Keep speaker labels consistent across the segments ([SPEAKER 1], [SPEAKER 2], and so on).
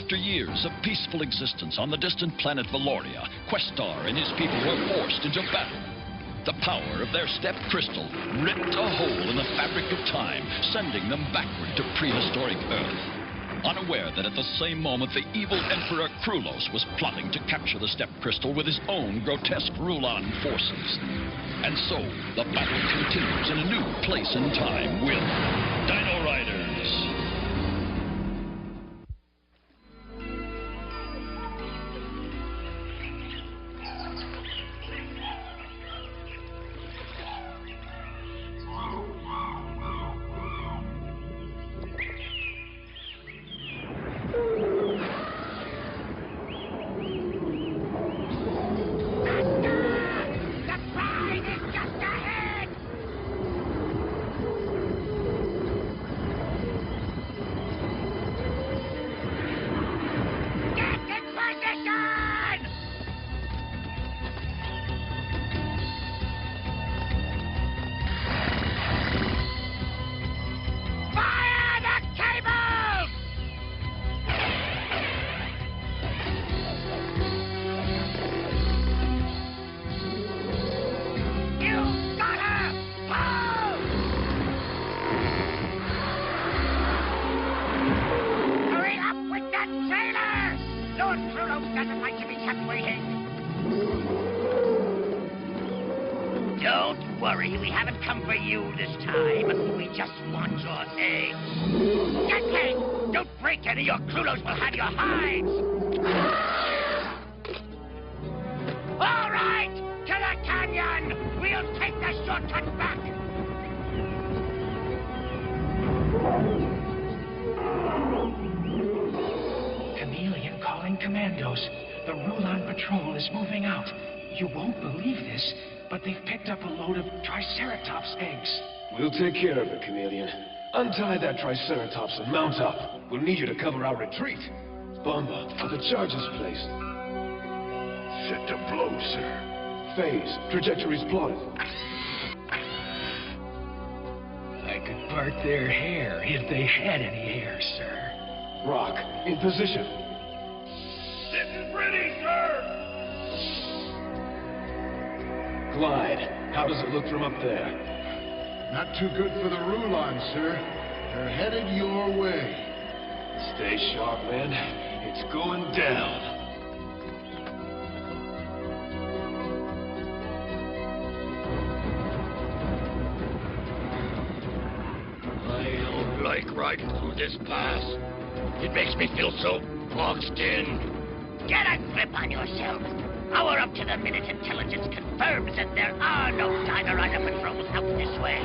[SPEAKER 1] After years of peaceful existence on the distant planet Valoria, Questar and his people were forced into battle. The power of their step crystal ripped a hole in the fabric of time, sending them backward to prehistoric Earth. Unaware that at the same moment the evil Emperor Krulos was plotting to capture the step crystal with his own grotesque Rulon forces. And so, the battle continues in a new place and time with Dino Riders.
[SPEAKER 2] Don't worry, we haven't come for you this time. We just want your eggs. Get Kate! Don't break any, or Krulos will have your hides! All right! To the canyon! We'll take the shortcut back!
[SPEAKER 3] Chameleon calling commandos. The Rulon patrol is moving out. You won't believe this, but they've picked up a load of Triceratops eggs.
[SPEAKER 4] We'll take care of it, Chameleon. Untie that Triceratops and mount up. We'll need you to cover our retreat. Bomba, are the charges placed?
[SPEAKER 5] Set to blow, sir.
[SPEAKER 4] Phase, trajectories plotted.
[SPEAKER 3] I could part their hair if they had any hair, sir.
[SPEAKER 4] Rock, in position.
[SPEAKER 5] This is ready, sir!
[SPEAKER 4] Glide, how does it look from up there?
[SPEAKER 5] Not too good for the Rulon, sir. They're headed your way.
[SPEAKER 4] Stay sharp, man. It's going down.
[SPEAKER 5] I don't like riding through this pass. It makes me feel so boxed in.
[SPEAKER 2] Get a grip on yourself. Hour up to the minute intelligence confirms that there are no Dino Rider patrols out this way.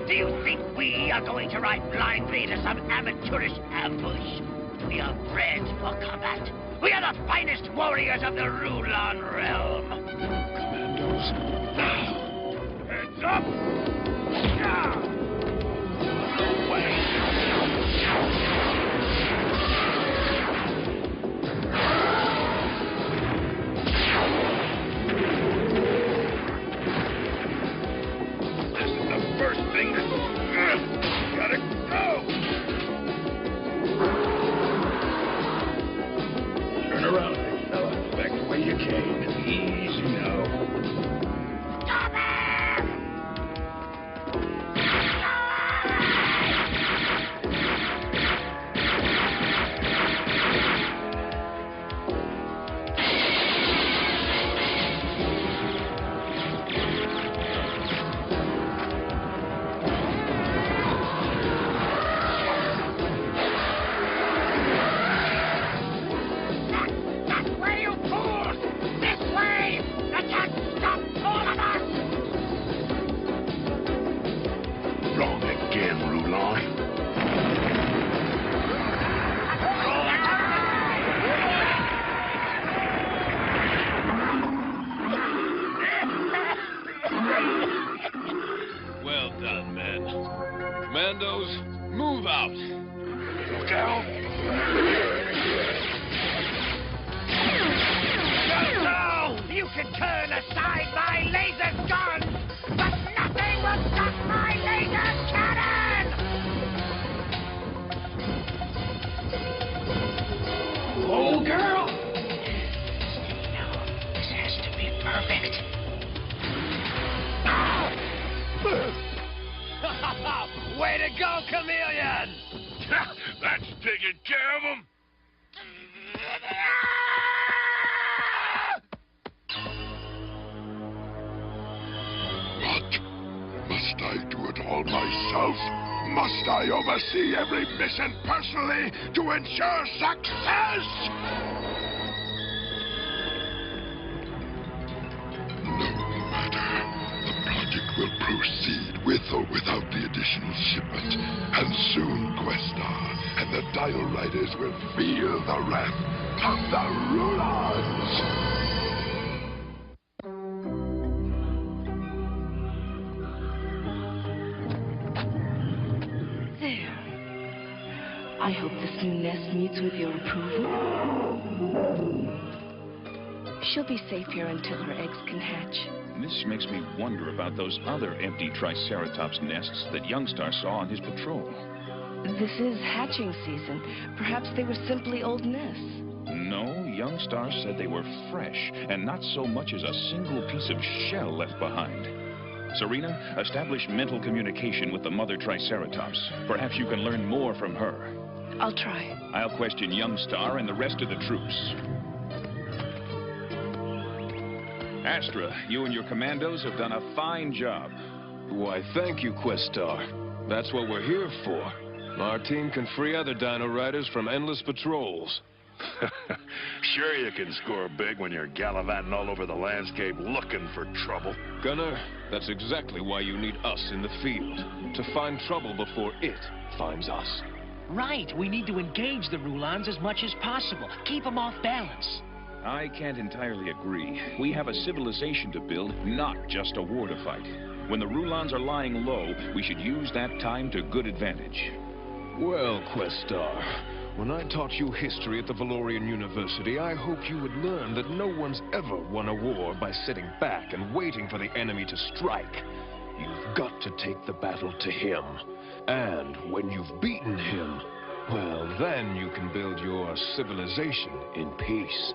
[SPEAKER 2] Do you think we are going to ride blindly to some amateurish ambush? We are bred for combat. We are the finest warriors of the Rulon realm.
[SPEAKER 5] Commandos, now! Heads up! No way! Gotta go! Turn around, big fella. Back the way you came. Easy now.
[SPEAKER 2] Stop him!
[SPEAKER 4] Well done, men. Commandos, move out.
[SPEAKER 5] Look out!
[SPEAKER 2] No! You can turn aside my laser gun, but nothing will stop my laser cannon!
[SPEAKER 3] Old girl!
[SPEAKER 2] No, this has to be perfect.
[SPEAKER 5] Way to go, Chameleon! That's taking care of him.
[SPEAKER 6] What? Must I do it all myself? Must I oversee every mission personally to ensure success? No matter. The project will proceed with or without the additional shipment. And soon, Questar and the Dino Riders will feel the wrath of the Rulons!
[SPEAKER 7] I hope this new nest meets with your approval. She'll be safe here until her eggs can hatch.
[SPEAKER 8] This makes me wonder about those other empty Triceratops nests that Youngstar saw on his patrol.
[SPEAKER 7] This is hatching season. Perhaps they were simply old nests.
[SPEAKER 8] No, Youngstar said they were fresh, and not so much as a single piece of shell left behind. Serena, establish mental communication with the mother Triceratops. Perhaps you can learn more from her.
[SPEAKER 7] I'll try.
[SPEAKER 8] I'll question Youngstar and the rest of the troops. Astra, you and your commandos have done a fine job.
[SPEAKER 4] Why, thank you, Questar. That's what we're here for. Our team can free other Dino Riders from endless patrols.
[SPEAKER 6] Sure you can score big when you're gallivanting all over the landscape looking for trouble.
[SPEAKER 4] Gunner, that's exactly why you need us in the field. To find trouble before it finds us.
[SPEAKER 9] Right, we need to engage the Rulons as much as possible. Keep them off balance.
[SPEAKER 8] I can't entirely agree. We have a civilization to build, not just a war to fight. When the Rulons are lying low, we should use that time to good advantage.
[SPEAKER 4] Well, Questar, when I taught you history at the Valorian University, I hoped you would learn that no one's ever won a war by sitting back and waiting for the enemy to strike. You've got to take the battle to him. And when you've beaten him, well, then you can build your civilization in peace.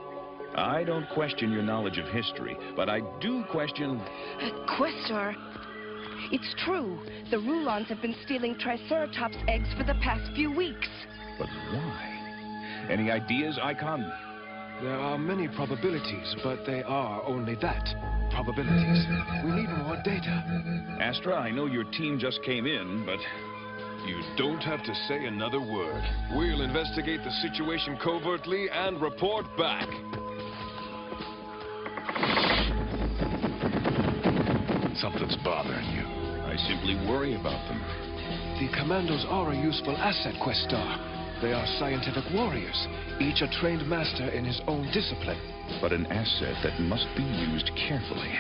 [SPEAKER 8] I don't question your knowledge of history, but I do question...
[SPEAKER 7] Questar, it's true. The Rulons have been stealing Triceratops eggs for the past few weeks.
[SPEAKER 8] But why? Any ideas, Icon?
[SPEAKER 4] There are many probabilities, but they are only that. Probabilities. We need more data.
[SPEAKER 8] Astra, I know your team just came in, but...
[SPEAKER 4] You don't have to say another word. We'll investigate the situation covertly and report back.
[SPEAKER 6] Something's bothering you.
[SPEAKER 8] I simply worry about them.
[SPEAKER 4] The commandos are a useful asset, Questar. They are scientific warriors, each a trained master in his own discipline.
[SPEAKER 8] But an asset that must be used carefully.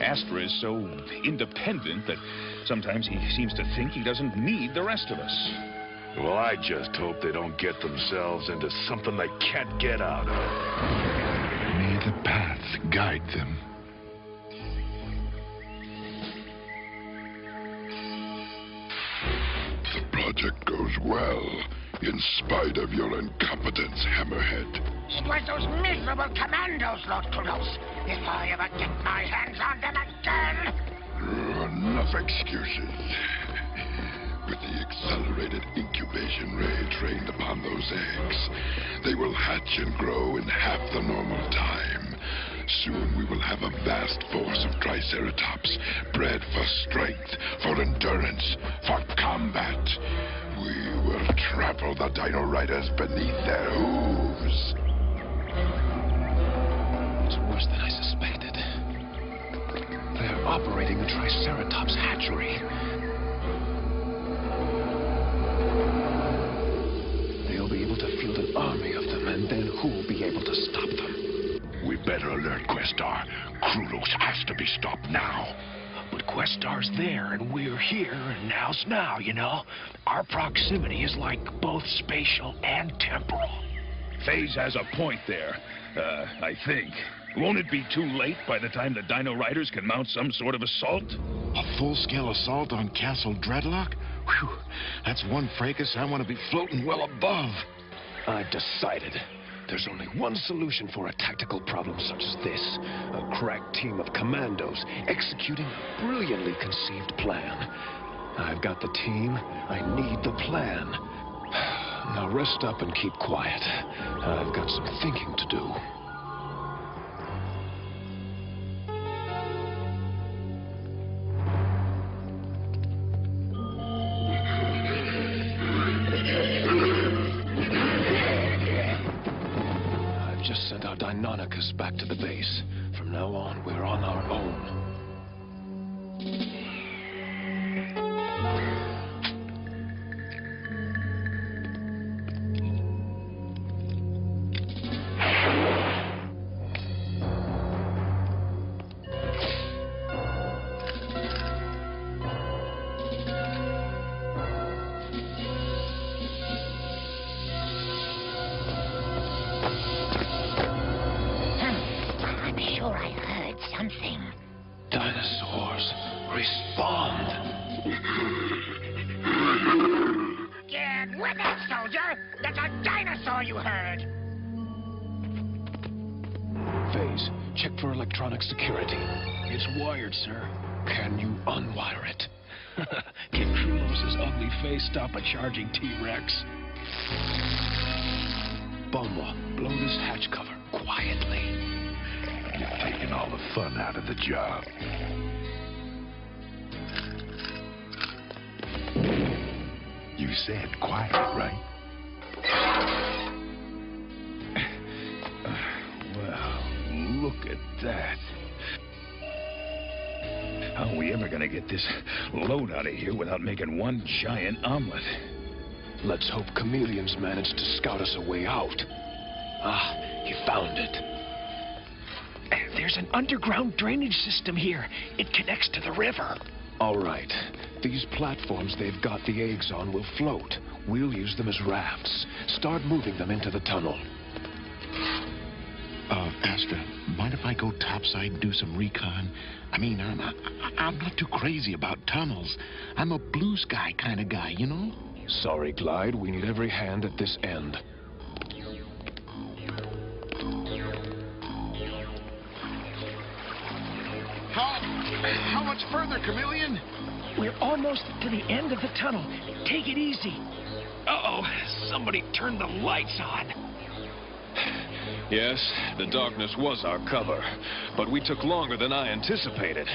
[SPEAKER 8] Astra is so independent that sometimes he seems to think he doesn't need the rest of us.
[SPEAKER 6] Well, I just hope they don't get themselves into something they can't get out of. May the path guide them. The project goes well, in spite of your incompetence, Hammerhead.
[SPEAKER 2] It was those miserable commandos, Lord Kudos. If I ever get my hands on them again...
[SPEAKER 6] Enough excuses. With the accelerated incubation ray trained upon those eggs, they will hatch and grow in half the normal time. Soon we will have a vast force of Triceratops, bred for strength, for endurance, for combat. We will trample the Dino Riders beneath their hooves.
[SPEAKER 4] It's worse than I suspected. They're operating a Triceratops hatchery. They'll be able to field an army of them, and then who'll be able to stop them?
[SPEAKER 6] We better alert Questar. Krulos has to be stopped now.
[SPEAKER 9] But Questar's there, and we're here, and now's now, you know? Our proximity is like both spatial and temporal.
[SPEAKER 8] FaZe has a point there, I think. Won't it be too late by the time the Dino Riders can mount some sort of assault?
[SPEAKER 6] A full-scale assault on Castle Dreadlock? Whew, that's one fracas I want to be floating well above.
[SPEAKER 4] I've decided. There's only one solution for a tactical problem such as this. A crack team of commandos executing a brilliantly conceived plan. I've got the team. I need the plan. Now rest up and keep quiet. I've got some thinking to do. I've just sent our Deinonychus back to the base. From now on, we're on our own.
[SPEAKER 2] Sure, I heard something.
[SPEAKER 4] Dinosaurs, respond.
[SPEAKER 2] Get with it, soldier! That's a dinosaur you heard!
[SPEAKER 4] Phase, check for electronic security.
[SPEAKER 9] It's wired, sir.
[SPEAKER 4] Can you unwire it?
[SPEAKER 9] Can Krulos' ugly face stop a charging T-Rex?
[SPEAKER 4] Bomba, blow this hatch cover quietly.
[SPEAKER 6] You've taken all the fun out of the job. You said quiet, right?
[SPEAKER 8] Well, look at that. How are we ever gonna get this load out of here without making one giant omelet?
[SPEAKER 4] Let's hope Chameleon's managed to scout us a way out. Ah, he found it.
[SPEAKER 9] There's an underground drainage system here. It connects to the river.
[SPEAKER 4] All right. These platforms they've got the eggs on will float. We'll use them as rafts. Start moving them into the tunnel.
[SPEAKER 6] Astra, mind if I go topside and do some recon? I mean, I'm not too crazy about tunnels. I'm a blue sky kind of guy, you know?
[SPEAKER 4] Sorry, Glide. We need every hand at this end.
[SPEAKER 10] How much further, Chameleon?
[SPEAKER 9] We're almost to the end of the tunnel. Take it easy. Uh-oh, somebody turned the lights on.
[SPEAKER 4] Yes, the darkness was our cover, but we took longer than I anticipated.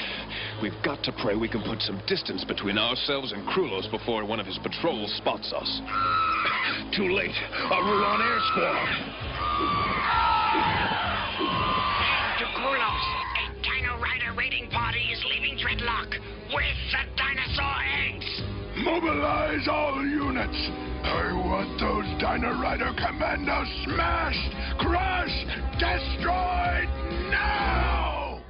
[SPEAKER 4] We've got to pray we can put some distance between ourselves and Krulos before one of his patrols spots us.
[SPEAKER 8] Too late. A Rulon air squad.
[SPEAKER 2] To Krulos, a Dino Rider raiding party is leaving Dreadlock with the dinosaur eggs.
[SPEAKER 6] Mobilize all units. I want those Dino Rider commandos smashed, crushed, destroyed now!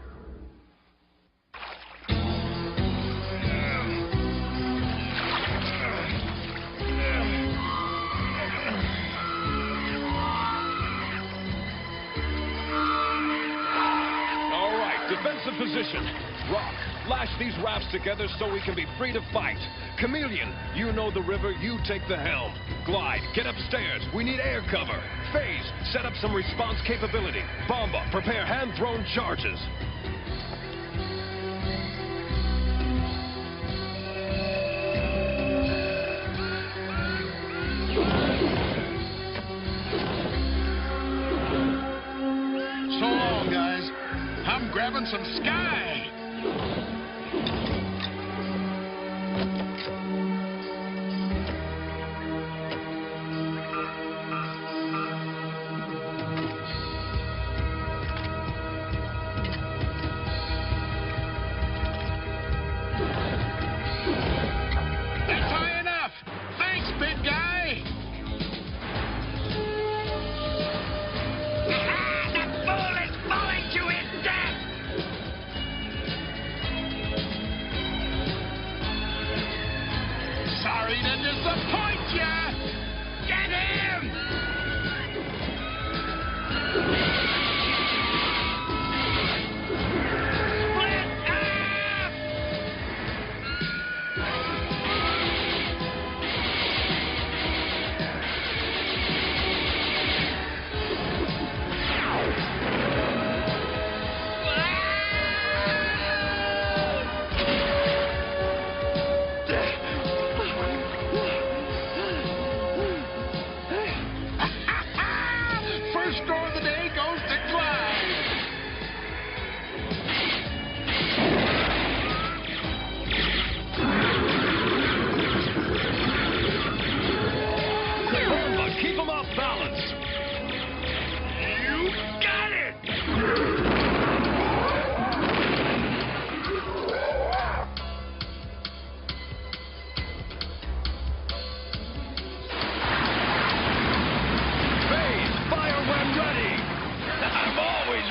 [SPEAKER 4] All right, defensive position. Rock, lash these rafts together so we can be free to fight. Chameleon, you know the river, you take the helm. Glide, get upstairs. We need air cover. Phase, set up some response capability. Bomba, prepare hand-thrown charges.
[SPEAKER 10] So long, guys. I'm grabbing some sky. That's high enough. Thanks, big guy.
[SPEAKER 2] The fool is falling to his death!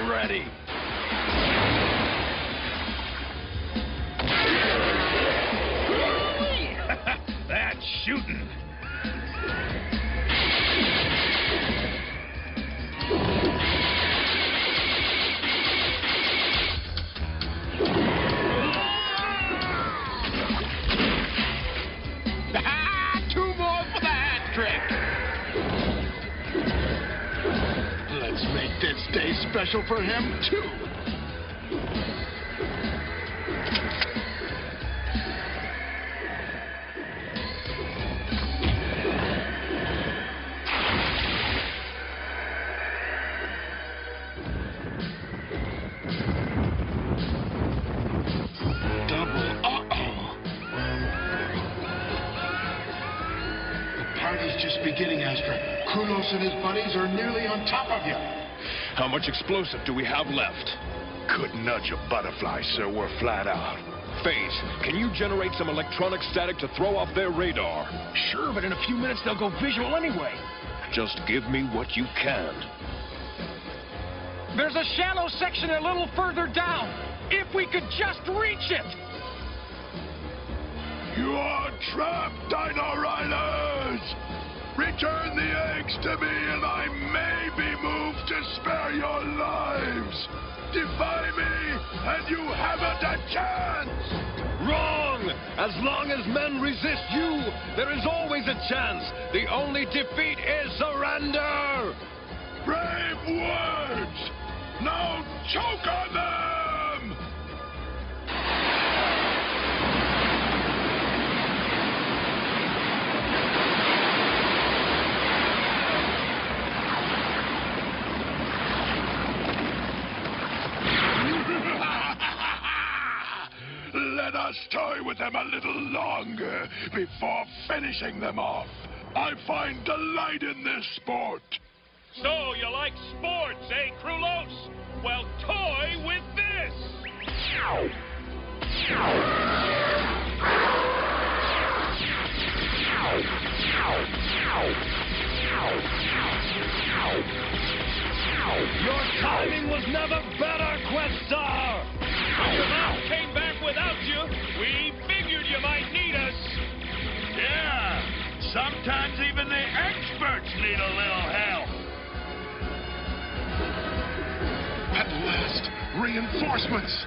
[SPEAKER 10] ready.
[SPEAKER 5] That's shooting.
[SPEAKER 10] Two more for the hat trick. Let's make this day special for him, too.
[SPEAKER 6] Beginning, Astra. Kunos and his buddies are nearly on top of you.
[SPEAKER 4] How much explosive do we have left?
[SPEAKER 6] Couldn't nudge a butterfly, sir. We're flat out.
[SPEAKER 4] Phase, can you generate some electronic static to throw off their radar?
[SPEAKER 9] Sure, but in a few minutes they'll go visual anyway.
[SPEAKER 4] Just give me what you can.
[SPEAKER 3] There's a shallow section a little further down. If we could just reach it!
[SPEAKER 6] You are trapped, Dino Riders! Return the eggs to me and I may be moved to spare your lives. Defy me and you haven't a chance.
[SPEAKER 4] Wrong! As long as men resist you, there is always a chance. The only defeat is surrender.
[SPEAKER 6] Brave words! Now choke on them! Let us toy with them a little longer before finishing them off. I find delight in this sport.
[SPEAKER 5] So you like sports, eh, Krulos? Well, toy with this!
[SPEAKER 4] Your timing was never better, Questar!
[SPEAKER 5] Your mom came back without you. We figured you might need us. Yeah, sometimes even the experts need a little help.
[SPEAKER 6] At last, reinforcements!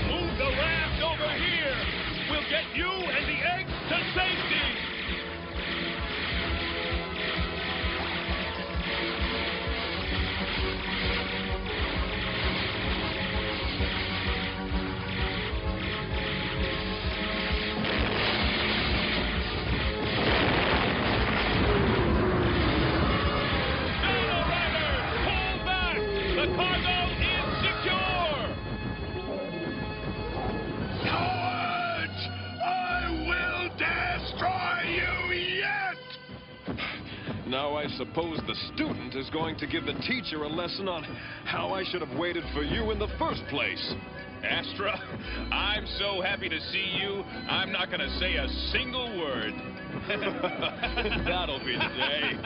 [SPEAKER 5] Move the raft over here. We'll get you and the eggs to safety. Dino Riders, pull back. The cargo is secure.
[SPEAKER 6] Cowards! I will destroy you yet!
[SPEAKER 4] Now I suppose the student is going to give the teacher a lesson on how I should have waited for you in the first place.
[SPEAKER 8] Astra, I'm so happy to see you, I'm not going to say a single word. That'll be the day.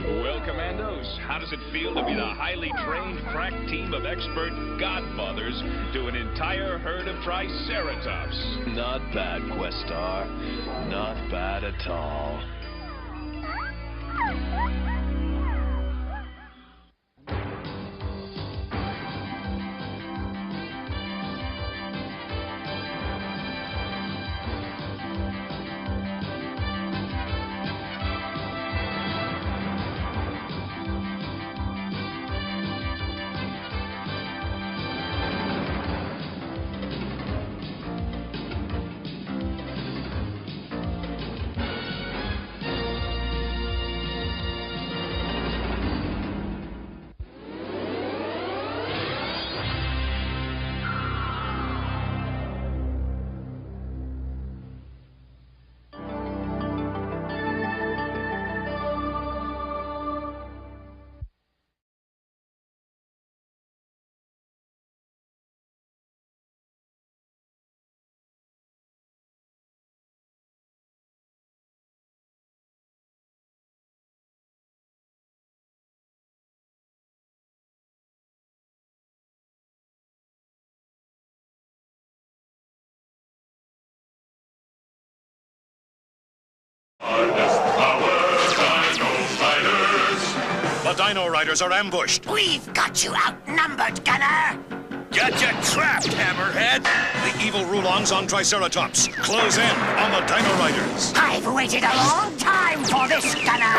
[SPEAKER 8] Well, Commandos, how does it feel to be the highly trained, crack team of expert godfathers to an entire herd of Triceratops?
[SPEAKER 1] Not bad, Questar. Not bad at all.
[SPEAKER 11] Harness the power, Dino Riders.
[SPEAKER 12] The Dino Riders are ambushed.
[SPEAKER 2] We've got you outnumbered, Gunner.
[SPEAKER 12] Gotcha trapped, Hammerhead. The evil Rulons on Triceratops. Close in on the Dino Riders.
[SPEAKER 2] I've waited a long time for this, Gunner.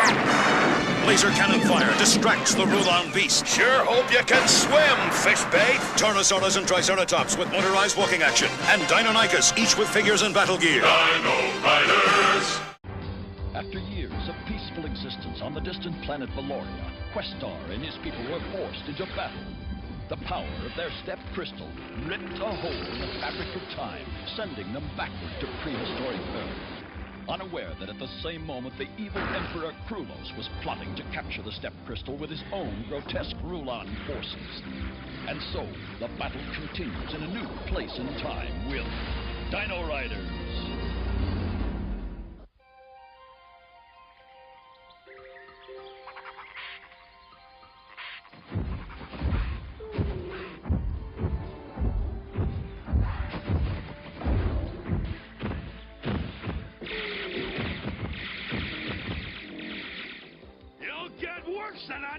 [SPEAKER 12] Laser cannon fire distracts the Rulon beast.
[SPEAKER 5] Sure hope you can swim, fishbait.
[SPEAKER 12] Tyrannosaurus and Triceratops with motorized walking action. And Deinonychus, each with figures and battle gear.
[SPEAKER 11] Dino Riders.
[SPEAKER 1] After years of peaceful existence on the distant planet Valoria, Questar and his people were forced into battle. The power of their step crystal ripped a hole in the fabric of time, sending them backward to prehistoric Earth. Unaware that at the same moment the evil Emperor Krulos was plotting to capture the step crystal with his own grotesque Rulon forces. And so, the battle continues in a new place and time with Dino Riders.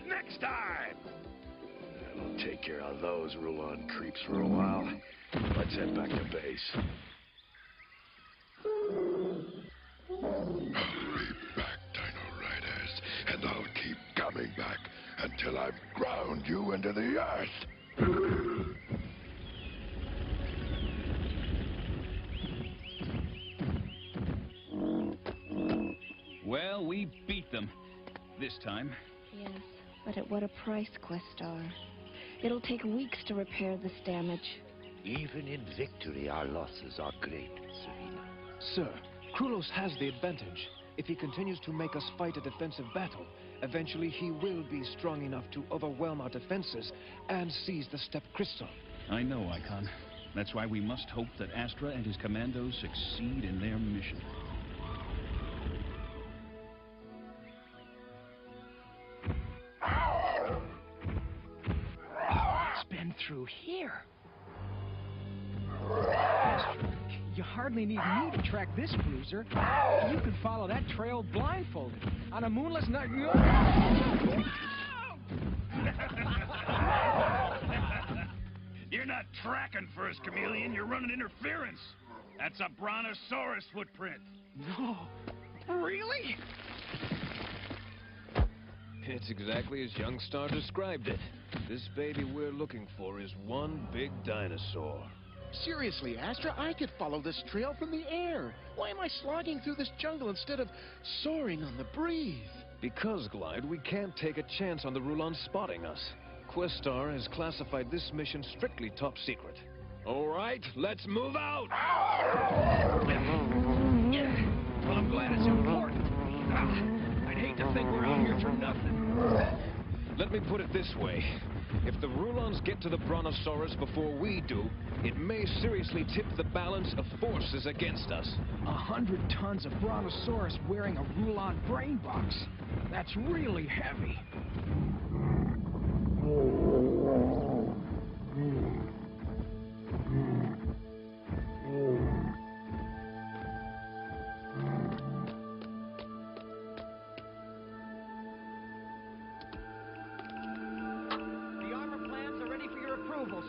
[SPEAKER 5] Next time!
[SPEAKER 9] We'll take care of those Rulon creeps for a while. Let's head back to base.
[SPEAKER 6] Hurry back, Dino Riders, and I'll keep coming back until I've ground you into the earth.
[SPEAKER 8] Well, we beat them. This time.
[SPEAKER 7] Yes, but at what a price, Questar. It'll take weeks to repair this damage.
[SPEAKER 13] Even in victory, our losses are great, Serena.
[SPEAKER 4] Sir, Krulos has the advantage. If he continues to make us fight a defensive battle, eventually he will be strong enough to overwhelm our defenses and seize the step crystal.
[SPEAKER 8] I know, Icon. That's why we must hope that Astra and his commandos succeed in their mission.
[SPEAKER 3] Through here. You hardly need me to track this cruiser. You can follow that trail blindfolded on a moonless night.
[SPEAKER 5] You're not tracking first, Chameleon. You're running interference. That's a brontosaurus footprint.
[SPEAKER 3] No. Really?
[SPEAKER 4] It's exactly as Youngstar described it. This baby we're looking for is one big dinosaur.
[SPEAKER 10] Seriously, Astra, I could follow this trail from the air. Why am I slogging through this jungle instead of soaring on the breeze?
[SPEAKER 4] Because, Glide, we can't take a chance on the Rulons spotting us. Questar has classified this mission strictly top secret. All right, let's move out!
[SPEAKER 3] Well, I'm glad it's important. I'd hate to think we're out here for nothing.
[SPEAKER 4] Let me put it this way. If the Rulons get to the Brontosaurus before we do, it may seriously tip the balance of forces against us.
[SPEAKER 3] 100 tons of Brontosaurus wearing a Rulon brain box. That's really heavy.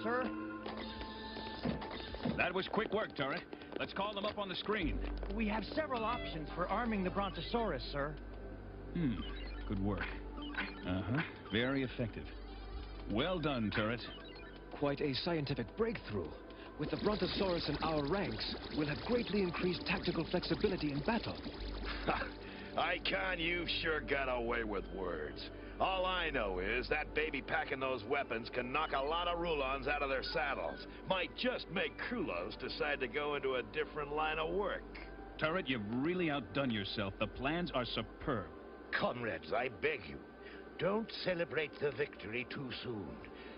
[SPEAKER 14] Sir?
[SPEAKER 8] That was quick work, Turret. Let's call them up on the screen.
[SPEAKER 14] We have several options for arming the Brontosaurus, sir.
[SPEAKER 8] Good work. Uh-huh. Very effective. Well done, Turret.
[SPEAKER 4] Quite a scientific breakthrough. With the Brontosaurus in our ranks, we'll have greatly increased tactical flexibility in battle.
[SPEAKER 5] Icon, you've sure got away with words. All I know is that baby packing those weapons can knock a lot of Rulons out of their saddles. Might just make Krulos decide to go into a different line of work.
[SPEAKER 8] Turret, you've really outdone yourself. The plans are superb.
[SPEAKER 13] Comrades, I beg you, don't celebrate the victory too soon.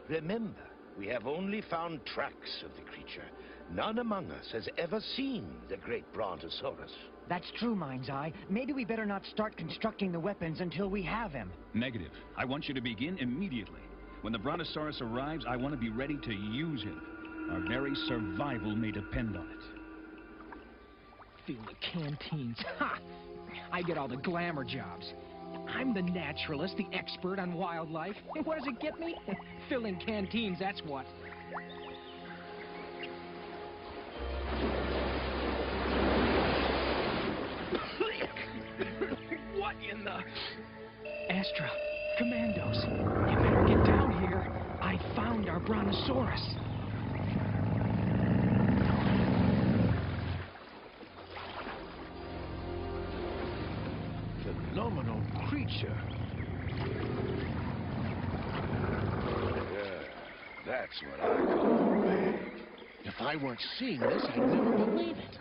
[SPEAKER 13] Remember, we have only found tracks of the creature. None among us has ever seen the great Brontosaurus.
[SPEAKER 14] That's true, Mind's Eye. Maybe we better not start constructing the weapons until we have him.
[SPEAKER 8] Negative. I want you to begin immediately. When the Brontosaurus arrives, I want to be ready to use him. Our very survival may depend on it.
[SPEAKER 3] Feel the canteens. Ha! I get all the glamour jobs. I'm the naturalist, the expert on wildlife. What does it get me? Filling canteens, that's what. What in the... Astra, Commandos, you better get down here. I found our Brontosaurus.
[SPEAKER 4] Phenomenal creature.
[SPEAKER 5] Yeah, that's what I call big.
[SPEAKER 10] If I weren't seeing this, I'd never believe it.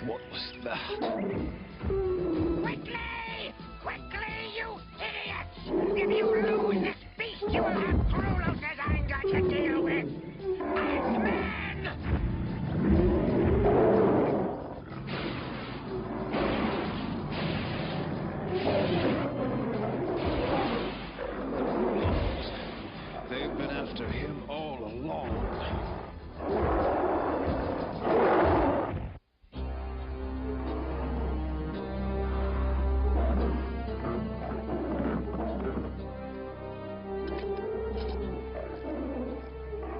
[SPEAKER 4] What was that?
[SPEAKER 2] Quickly! Quickly, you idiots! If you lose this beast, you will have Krulos's anger to deal with! X-Men!
[SPEAKER 4] They've been after him all along.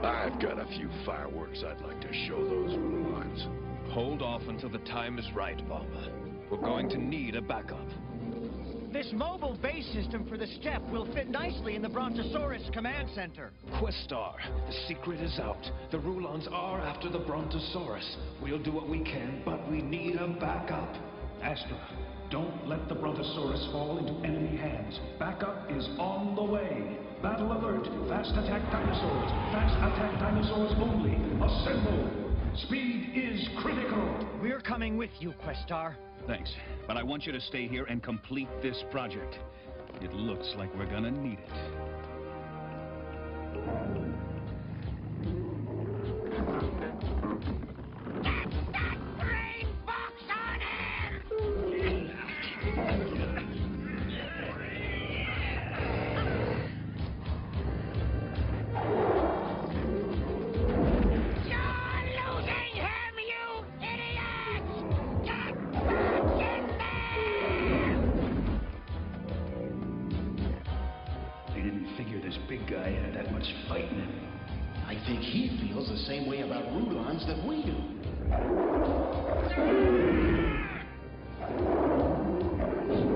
[SPEAKER 5] I've got a few fireworks I'd like to show those Rulons.
[SPEAKER 4] Hold off until the time is right, Bomba. We're going to need a backup.
[SPEAKER 14] This mobile base system for the Steppe will fit nicely in the Brontosaurus command center.
[SPEAKER 4] Questar, the secret is out. The Rulons are after the Brontosaurus. We'll do what we can, but we need a backup.
[SPEAKER 3] Astra, don't let the Brontosaurus fall into enemy hands. Backup is on the way. Battle alert. Fast attack dinosaurs. Fast attack dinosaurs only. Assemble. Speed is critical.
[SPEAKER 14] We're coming with you, Questar.
[SPEAKER 8] Thanks, but I want you to stay here and complete this project. It looks like we're gonna need it.
[SPEAKER 2] Get that brain box on him! You're losing him, you idiots! Get back in there!
[SPEAKER 3] They didn't figure this big guy had that much fight in him.
[SPEAKER 10] I think he feels the same way about Rulons that we do.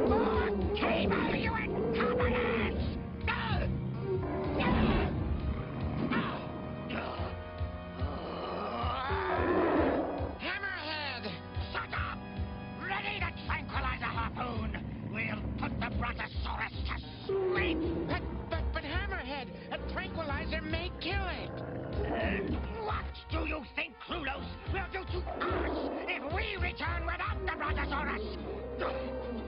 [SPEAKER 2] More cable, you incompetents! Hammerhead! Shut up! Ready to tranquilize a harpoon! We'll put the Brontosaurus to sleep! But Hammerhead, a tranquilizer may kill it! What do you think Krulos will do to us if we return without the Brontosaurus?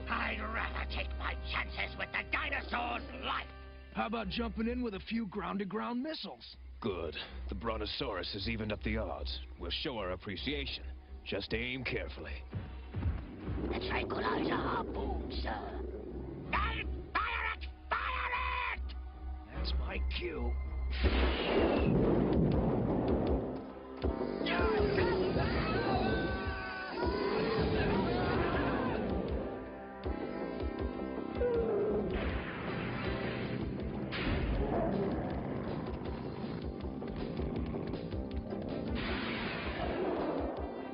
[SPEAKER 2] I'd rather take my chances with the dinosaur's life!
[SPEAKER 3] How about jumping in with a few ground-to-ground missiles?
[SPEAKER 4] Good. The Brontosaurus has evened up the odds. We'll show our appreciation. Just aim carefully.
[SPEAKER 2] The tranquilizer harpoon, sir. Then fire it! Fire it!
[SPEAKER 3] That's my cue.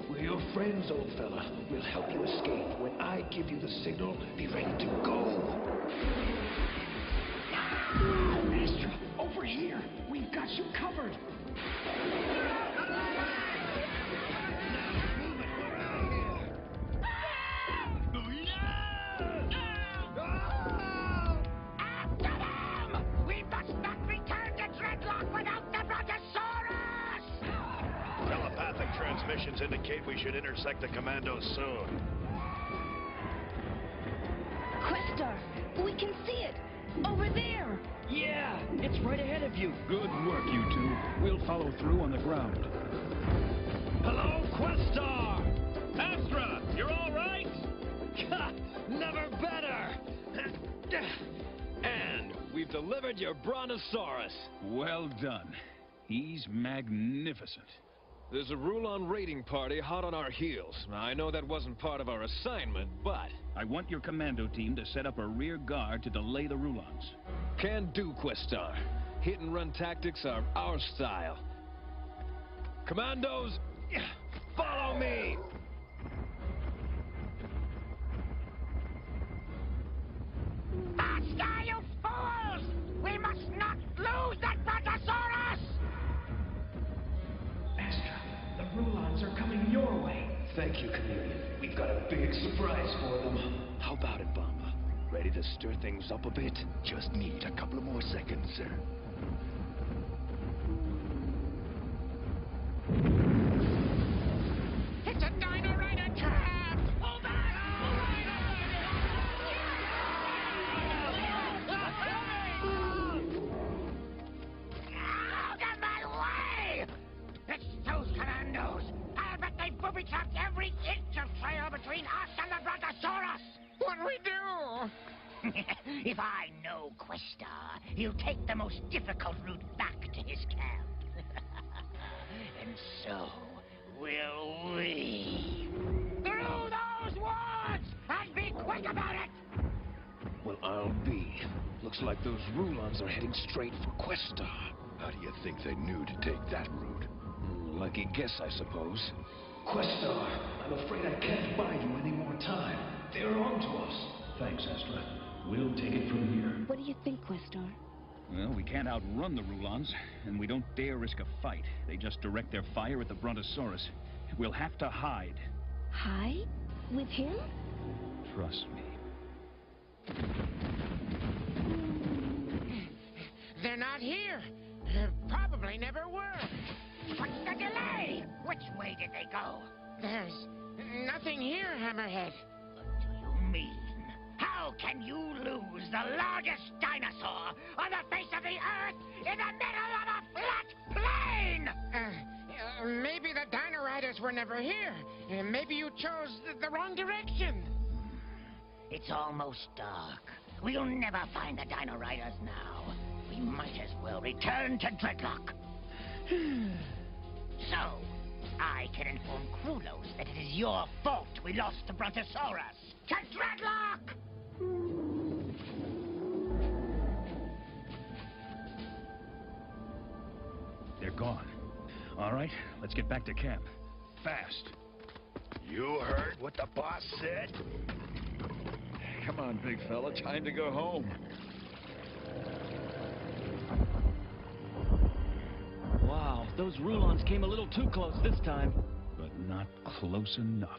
[SPEAKER 4] We're your friends, old fella. We'll help you escape. When I give you the signal, be ready to go.
[SPEAKER 3] Astra, over here. We've got you covered.
[SPEAKER 2] After them! We must not return to Dreadlock without the Brontosaurus!
[SPEAKER 5] Telepathic transmissions indicate we should intersect the commandos soon.
[SPEAKER 7] Questar, we can see it. Over there!
[SPEAKER 14] Yeah, it's right ahead of you.
[SPEAKER 3] Good work, you two. We'll follow through on the ground.
[SPEAKER 5] Hello, Questar! Astra, you're all right? Never better! And we've delivered your Brontosaurus.
[SPEAKER 8] Well done. He's magnificent.
[SPEAKER 4] There's a Rulon raiding party hot on our heels. Now, I know that wasn't part of our assignment, but...
[SPEAKER 8] I want your commando team to set up a rear guard to delay the Rulons.
[SPEAKER 4] Can do, Questar. Hit-and-run tactics are our style. Commandos, follow me!
[SPEAKER 2] Faster, you fools! We must not lose that Brontosaurus!
[SPEAKER 3] Astra, the Rulons are coming your way. Thank you, Chameleon. We've got a big surprise for them.
[SPEAKER 9] How about it, Bomba? Ready to stir things up a bit? Just need a couple of more seconds, sir.
[SPEAKER 2] It's a Dino Rider trap! Hold back! Out of my way! It's those commandos! I'll bet they booby-trapped every inch of trail between us and the Brontosaurus! What'll we do? If I know Questar, he'll take the most difficult route back to his camp. And so will we. Through those woods! And be quick about it!
[SPEAKER 9] Well, I'll be. Looks like those Rulons are heading straight for Questar.
[SPEAKER 6] How do you think they knew to take that route?
[SPEAKER 9] Lucky guess, I suppose.
[SPEAKER 3] Questar, I'm afraid I can't buy you any more time. They're on to us. Thanks, Astra. We'll take it from here.
[SPEAKER 7] What do you think, Questar?
[SPEAKER 8] Well, we can't outrun the Rulons, and we don't dare risk a fight. They just direct their fire at the Brontosaurus. We'll have to hide.
[SPEAKER 7] Hide? With him?
[SPEAKER 8] Trust me.
[SPEAKER 2] They're not here. Probably never were. What's the delay? Which way did they go? There's nothing here, Hammerhead. What do you mean? How can you lose the largest dinosaur on the face of the Earth in the middle of a flat plain? Maybe the Dino Riders were never here. Maybe you chose the wrong direction. It's almost dark. We'll never find the Dino Riders now. We might as well return to Dreadlock. So, I can inform Krulos that it is your fault we lost the Brontosaurus. To Dreadlock!
[SPEAKER 8] They're gone. All right, let's get back to camp. Fast.
[SPEAKER 5] You heard what the boss said?
[SPEAKER 9] Come on, big fella. Time to go home.
[SPEAKER 14] Wow, those Rulons came a little too close this time.
[SPEAKER 8] But not close enough.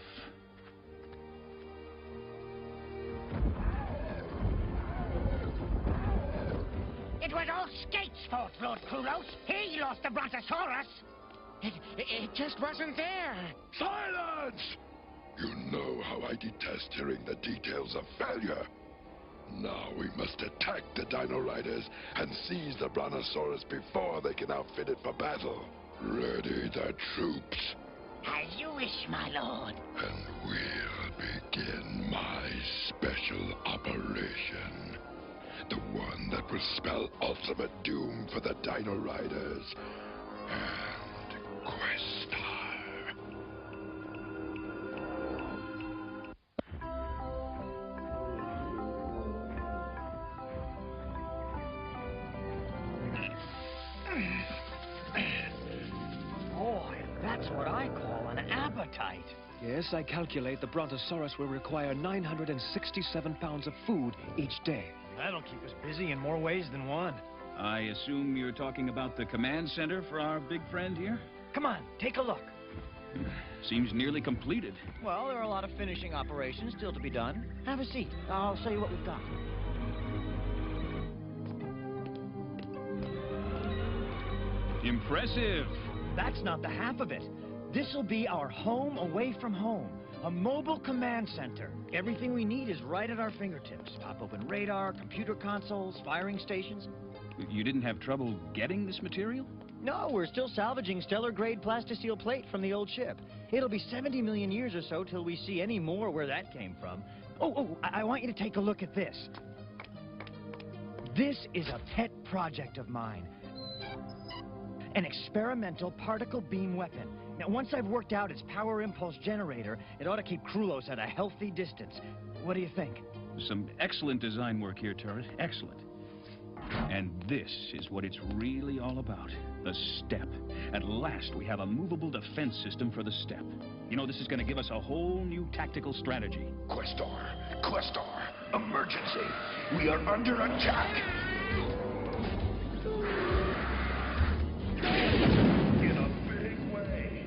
[SPEAKER 2] It was all Skate's fault, Lord Krulos. He lost the Brontosaurus. It just wasn't there.
[SPEAKER 6] Silence! You know how I detest hearing the details of failure. Now we must attack the Dino Riders and seize the Brontosaurus before they can outfit it for battle. Ready the troops.
[SPEAKER 2] As you wish, my lord.
[SPEAKER 6] And we'll begin my special operation. The one that will spell ultimate doom for the Dino Riders and Questar.
[SPEAKER 14] Boy, that's what I call an appetite.
[SPEAKER 15] Yes, I calculate the Brontosaurus will require 967 pounds of food each day.
[SPEAKER 14] That'll keep us busy in more ways than one.
[SPEAKER 8] I assume you're talking about the command center for our big friend here?
[SPEAKER 14] Come on, take a look.
[SPEAKER 8] Seems nearly completed.
[SPEAKER 14] Well, there are a lot of finishing operations still to be done. Have a seat. I'll show you what we've got.
[SPEAKER 8] Impressive.
[SPEAKER 14] That's not the half of it. This'll be our home away from home. A mobile command center. Everything we need is right at our fingertips. Pop open radar, computer consoles, firing stations.
[SPEAKER 8] You didn't have trouble getting this material?
[SPEAKER 14] No, we're still salvaging stellar-grade plastisteel plate from the old ship. It'll be 70 million years or so till we see any more where that came from. I want you to take a look at this. This is a pet project of mine. An experimental particle beam weapon. Now, once I've worked out its power impulse generator, it ought to keep Krulos at a healthy distance. What do you think?
[SPEAKER 8] Some excellent design work here, Turret. Excellent. And this is what it's really all about. The step. At last, we have a movable defense system for the step. You know, this is going to give us a whole new tactical strategy.
[SPEAKER 6] Questar, emergency. We are under attack.
[SPEAKER 3] In a big way.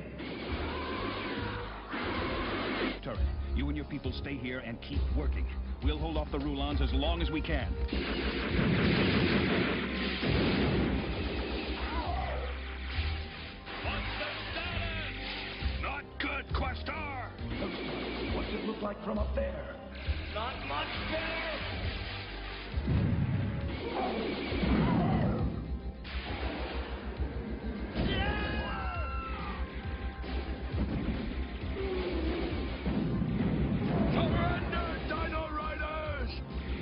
[SPEAKER 8] Turret, you and your people stay here and keep working. We'll hold off the Rulons as long as we can.
[SPEAKER 3] What's the status? Not good, Questar. What's it look like from up there?
[SPEAKER 2] Not much better.
[SPEAKER 3] Surrender, Dino Riders!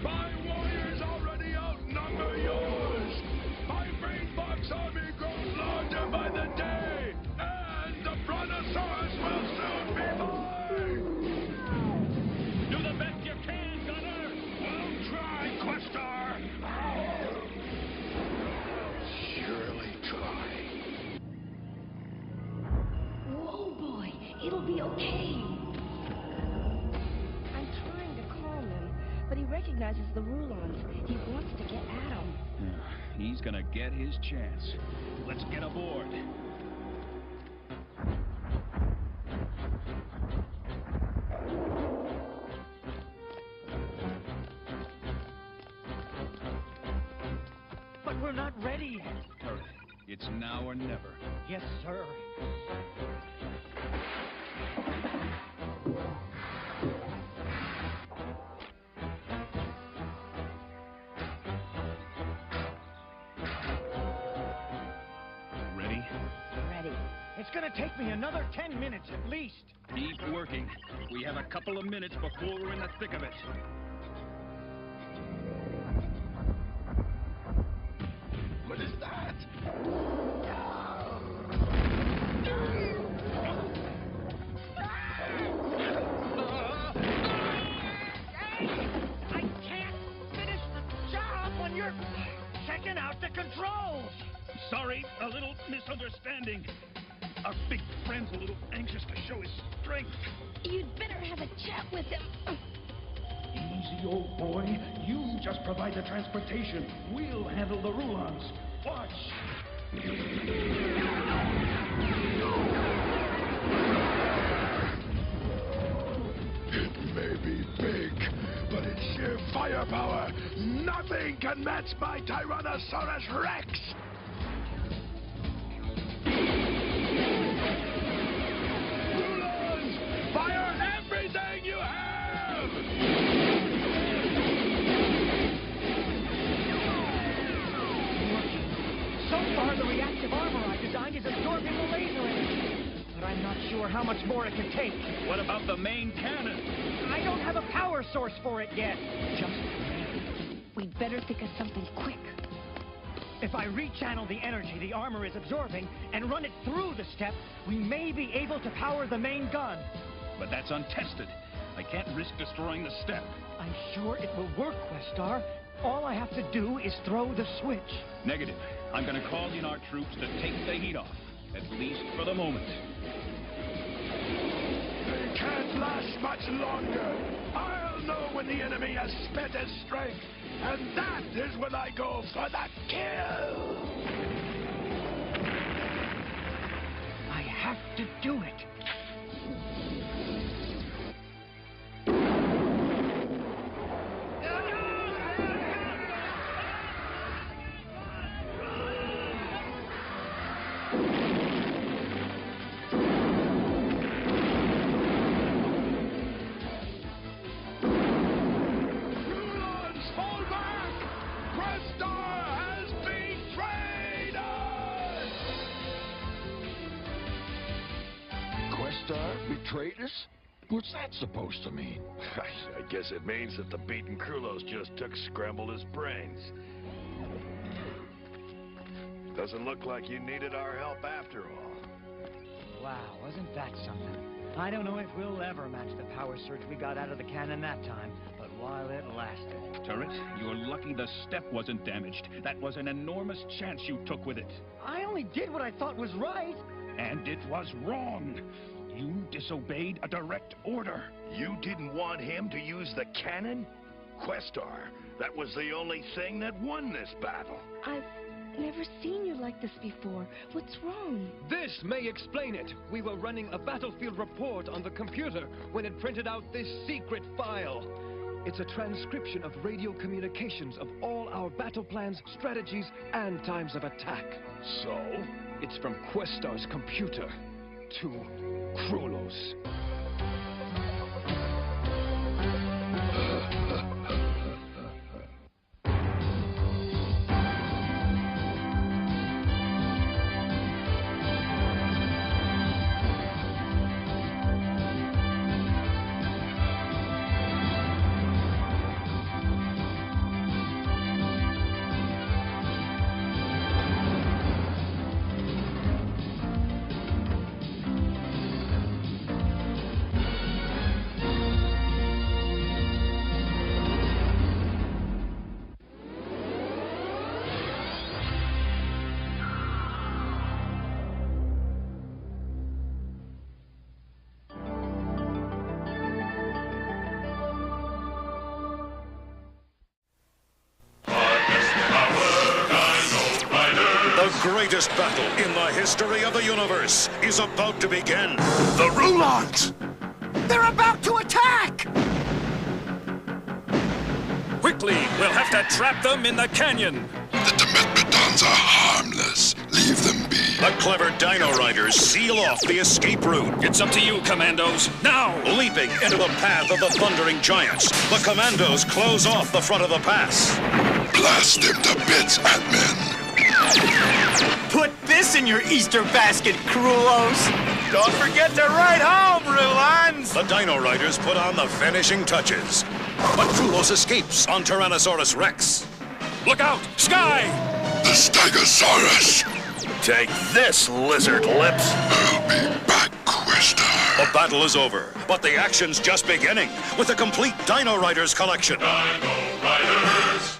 [SPEAKER 3] My warriors already outnumber yours! My brain box army grows larger by the day! And the Brontosaurus will soon be mine! Do the best you can, Gunner! We'll try, Questar!
[SPEAKER 6] Surely try.
[SPEAKER 7] Whoa, boy. It'll be okay. I'm trying to calm him, but he recognizes the Rulons. He wants to get at them.
[SPEAKER 8] He's gonna get his chance. Let's get aboard.
[SPEAKER 14] But we're not ready yet.
[SPEAKER 8] Turret, it's now or never.
[SPEAKER 14] Yes, sir.
[SPEAKER 8] Ready?
[SPEAKER 7] Ready.
[SPEAKER 14] It's gonna take me another 10 minutes at least.
[SPEAKER 8] Keep working. We have a couple of minutes before we're in the thick of it.
[SPEAKER 6] What is that?
[SPEAKER 14] I can't finish the job when you're checking out the controls.
[SPEAKER 8] Sorry, a little misunderstanding. Our big friend's a little anxious to show his strength.
[SPEAKER 7] You'd better have a chat with him.
[SPEAKER 3] Easy, old boy. You just provide the transportation. We'll handle the Rulons. Watch.
[SPEAKER 6] It may be big, but its sheer firepower, nothing can match my Tyrannosaurus Rex!
[SPEAKER 3] Rulons! Fire everything you have!
[SPEAKER 14] So far, the reactive armor I designed is absorbing the laser energy. But I'm not sure how much more it can take.
[SPEAKER 8] What about the main cannon?
[SPEAKER 14] I don't have a power source for it yet. Just
[SPEAKER 7] We'd better think of something quick.
[SPEAKER 14] if I rechannel the energy the armor is absorbing and run it through the step, we may be able to power the main gun.
[SPEAKER 8] But that's untested. I can't risk destroying the step.
[SPEAKER 14] I'm sure it will work, Questar. All I have to do is throw the switch.
[SPEAKER 8] Negative. I'm going to call in our troops to take the heat off. At least for the moment.
[SPEAKER 6] They can't last much longer. I'll know when the enemy has spent his strength. And that is when I go for the kill.
[SPEAKER 14] I have to do it.
[SPEAKER 6] Questar betrayed us? What's that supposed to mean?
[SPEAKER 5] I guess it means that the beaten Krulos just scrambled his brains. Doesn't look like you needed our help after all.
[SPEAKER 14] Wow, wasn't that something? I don't know if we'll ever match the power surge we got out of the cannon that time, but while it lasted...
[SPEAKER 8] Turret, you're lucky the step wasn't damaged. That was an enormous chance you took with it.
[SPEAKER 14] I only did what I thought was right.
[SPEAKER 8] And it was wrong. You disobeyed a direct order.
[SPEAKER 5] You didn't want him to use the cannon? Questar, that was the only thing that won this battle.
[SPEAKER 7] I've never seen you like this before. What's wrong?
[SPEAKER 15] This may explain it. We were running a battlefield report on the computer when it printed out this secret file. It's a transcription of radio communications of all our battle plans, strategies, and times of attack.
[SPEAKER 8] So?
[SPEAKER 15] It's from Questar's computer to Krulos.
[SPEAKER 12] The greatest battle in the history of the universe is about to begin.
[SPEAKER 9] The Rulons! They're about to attack!
[SPEAKER 16] Quickly, we'll have to trap them in the canyon.
[SPEAKER 6] The Dimetrodons are harmless. Leave them be.
[SPEAKER 12] The clever Dino Riders seal off the escape route.
[SPEAKER 16] It's up to you, Commandos. Now!
[SPEAKER 12] Leaping into the path of the thundering giants, the Commandos close off the front of the pass.
[SPEAKER 6] Blast them to bits, Atmen.
[SPEAKER 17] Put this in your Easter basket, Krulos.
[SPEAKER 9] Don't forget to ride home, Rulons.
[SPEAKER 12] The Dino Riders put on the finishing touches. But Krulos escapes on Tyrannosaurus Rex.
[SPEAKER 16] Look out! Sky!
[SPEAKER 6] The Stegosaurus.
[SPEAKER 5] Take this, lizard lips.
[SPEAKER 6] I'll be back, Questar.
[SPEAKER 12] The battle is over, but the action's just beginning with the complete Dino Riders collection.
[SPEAKER 11] Dino Riders.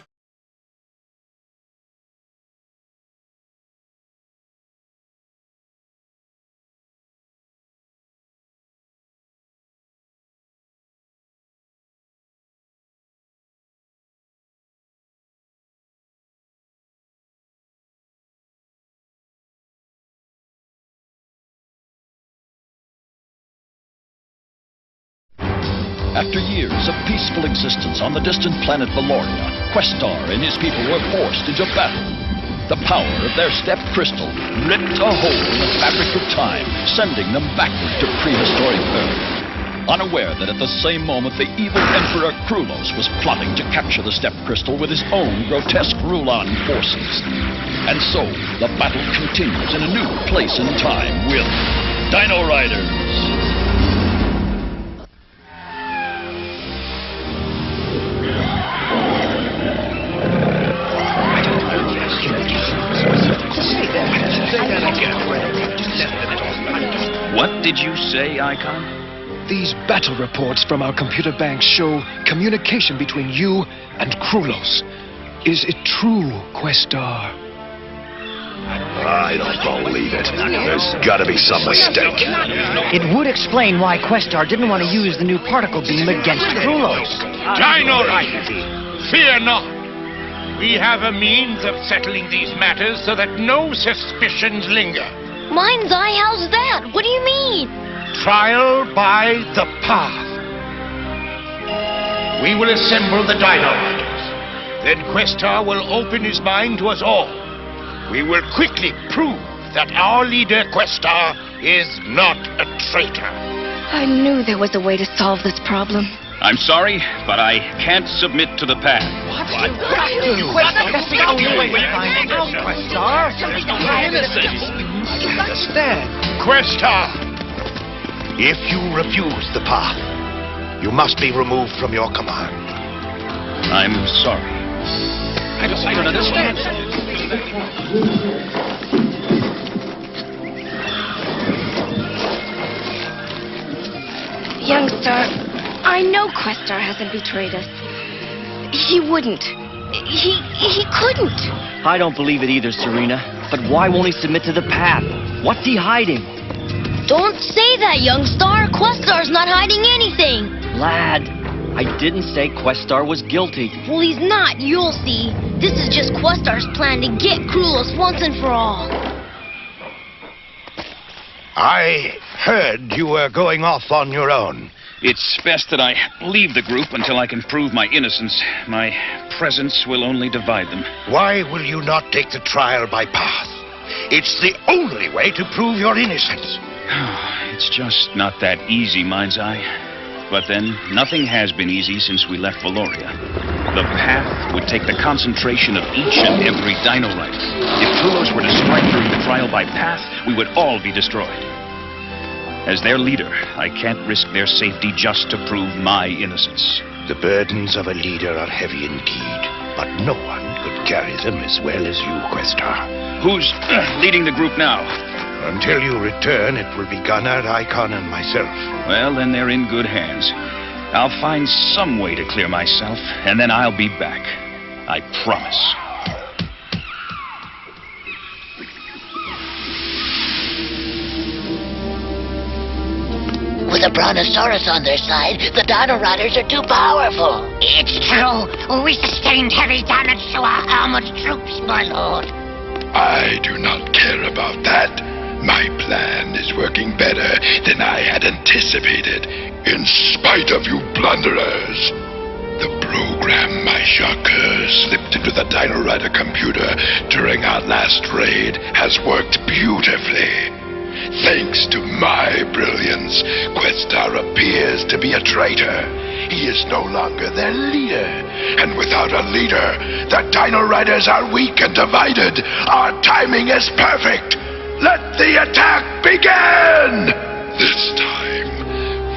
[SPEAKER 1] After years of peaceful existence on the distant planet Valoria, Questar and his people were forced into battle. The power of their step crystal ripped a hole in the fabric of time, sending them backward to prehistoric Earth. Unaware that at the same moment the evil Emperor Krulos was plotting to capture the step crystal with his own grotesque Rulon forces. And so, the battle continues in a new place and time with Dino Riders.
[SPEAKER 8] What did you say, Icon?
[SPEAKER 15] These battle reports from our computer bank show communication between you and Krulos. Is it true, Questar?
[SPEAKER 9] I don't believe it. There's gotta be some mistake.
[SPEAKER 14] It would explain why Questar didn't want to use the new particle beam against Krulos.
[SPEAKER 9] Dino Riders, fear not. We have a means of settling these matters so that no suspicions linger.
[SPEAKER 18] Mind's eye, how's that? What do you mean?
[SPEAKER 9] Trial by the path. We will assemble the Dino Riders. Then Questar will open his mind to us all. We will quickly prove that our leader, Questar, is not a traitor.
[SPEAKER 18] I knew there was a way to solve this problem.
[SPEAKER 8] I'm sorry, but I can't submit to the path.
[SPEAKER 14] What? That's the only way to find out, Questar. I don't understand.
[SPEAKER 9] Questar, If you refuse the path, you must be removed from your command.
[SPEAKER 8] I'm sorry.
[SPEAKER 15] I don't understand.
[SPEAKER 18] Youngster, I know Questar hasn't betrayed us. He wouldn't. He couldn't.
[SPEAKER 14] I don't believe it either, Serena. But why won't he submit to the path? What's he hiding?
[SPEAKER 18] Don't say that, Youngstar. Questar's not hiding anything.
[SPEAKER 14] Lad, I didn't say Questar was guilty.
[SPEAKER 18] Well, he's not. You'll see. This is just Questar's plan to get Krulos once and for all.
[SPEAKER 9] I heard you were going off on your own.
[SPEAKER 8] It's best that I leave the group until I can prove my innocence. My presence will only divide them.
[SPEAKER 9] Why will you not take the trial by path? It's the only way to prove your innocence.
[SPEAKER 8] It's just not that easy, Mind's Eye. But then, nothing has been easy since we left Valoria. The path would take the concentration of each and every Dino Rider. If Krulos were to strike during the trial by path, we would all be destroyed. As their leader, I can't risk their safety just to prove my innocence.
[SPEAKER 9] The burdens of a leader are heavy indeed, but no one could carry them as well as you, Questar.
[SPEAKER 8] Who's leading the group now?
[SPEAKER 9] Until you return, it will be Gunnar, Icon, and myself.
[SPEAKER 8] Well, then they're in good hands. I'll find some way to clear myself, and then I'll be back. I promise.
[SPEAKER 2] With a Brontosaurus on their side, the Dino Riders are too powerful. It's true. We sustained heavy damage to our armored troops, my lord.
[SPEAKER 6] I do not care about that. My plan is working better than I had anticipated, in spite of you blunderers. The program my Shocker slipped into the Dino Rider computer during our last raid has worked beautifully. Thanks to my brilliance, Questar appears to be a traitor. He is no longer their leader. And without a leader, the Dino Riders are weak and divided. Our timing is perfect. Let the attack begin! This time,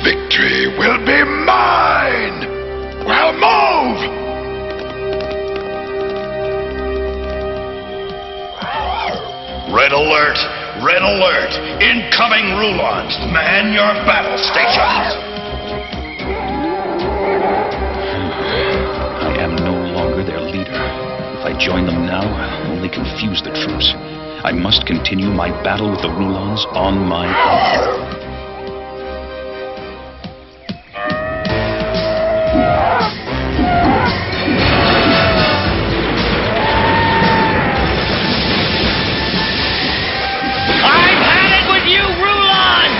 [SPEAKER 6] victory will be mine! Well, move!
[SPEAKER 12] Red alert! Red alert! Incoming Rulons! Man your battle stations!
[SPEAKER 8] I am no longer their leader. If I join them now, I'll only confuse the troops. I must continue my battle with the Rulons on my own.
[SPEAKER 2] I've had it with you, Rulon!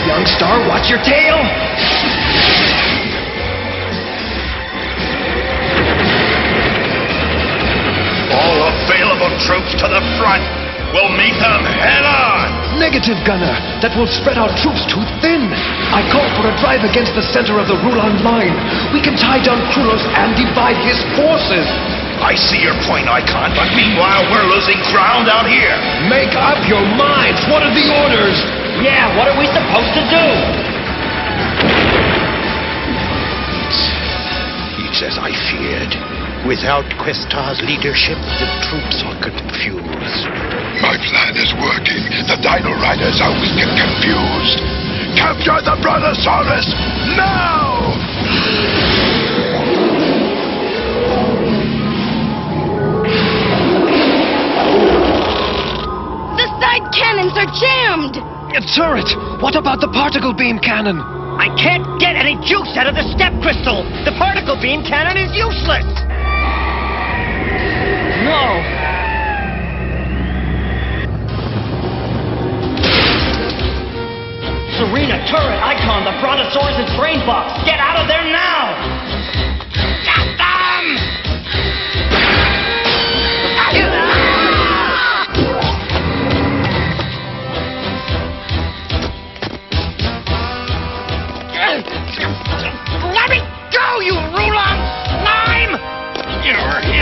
[SPEAKER 15] Youngstar, watch your tail!
[SPEAKER 12] All available troops to the front! We'll meet them head-on!
[SPEAKER 15] Negative, Gunner. That will spread our troops too thin. I call for a drive against the center of the Rulon line. We can tie down Krulos and divide his forces.
[SPEAKER 12] I see your point, Icon, but meanwhile we're losing ground out here.
[SPEAKER 15] Make up your minds. What are the orders?
[SPEAKER 14] Yeah, what are we supposed to do?
[SPEAKER 9] It's as I feared. Without Questar's leadership, the troops are confused.
[SPEAKER 6] My plan is working. The Dino Riders are weak and confused. Capture the Brontosaurus now!
[SPEAKER 18] The side cannons are jammed!
[SPEAKER 15] Turret, what about the particle beam cannon?
[SPEAKER 14] I can't get any juice out of the step crystal. The particle beam cannon is useless. No. Serena, turret, Icon, the Brontosaurus' brain box. Get out of there now!
[SPEAKER 2] Get them! Let me go, you Rulon slime!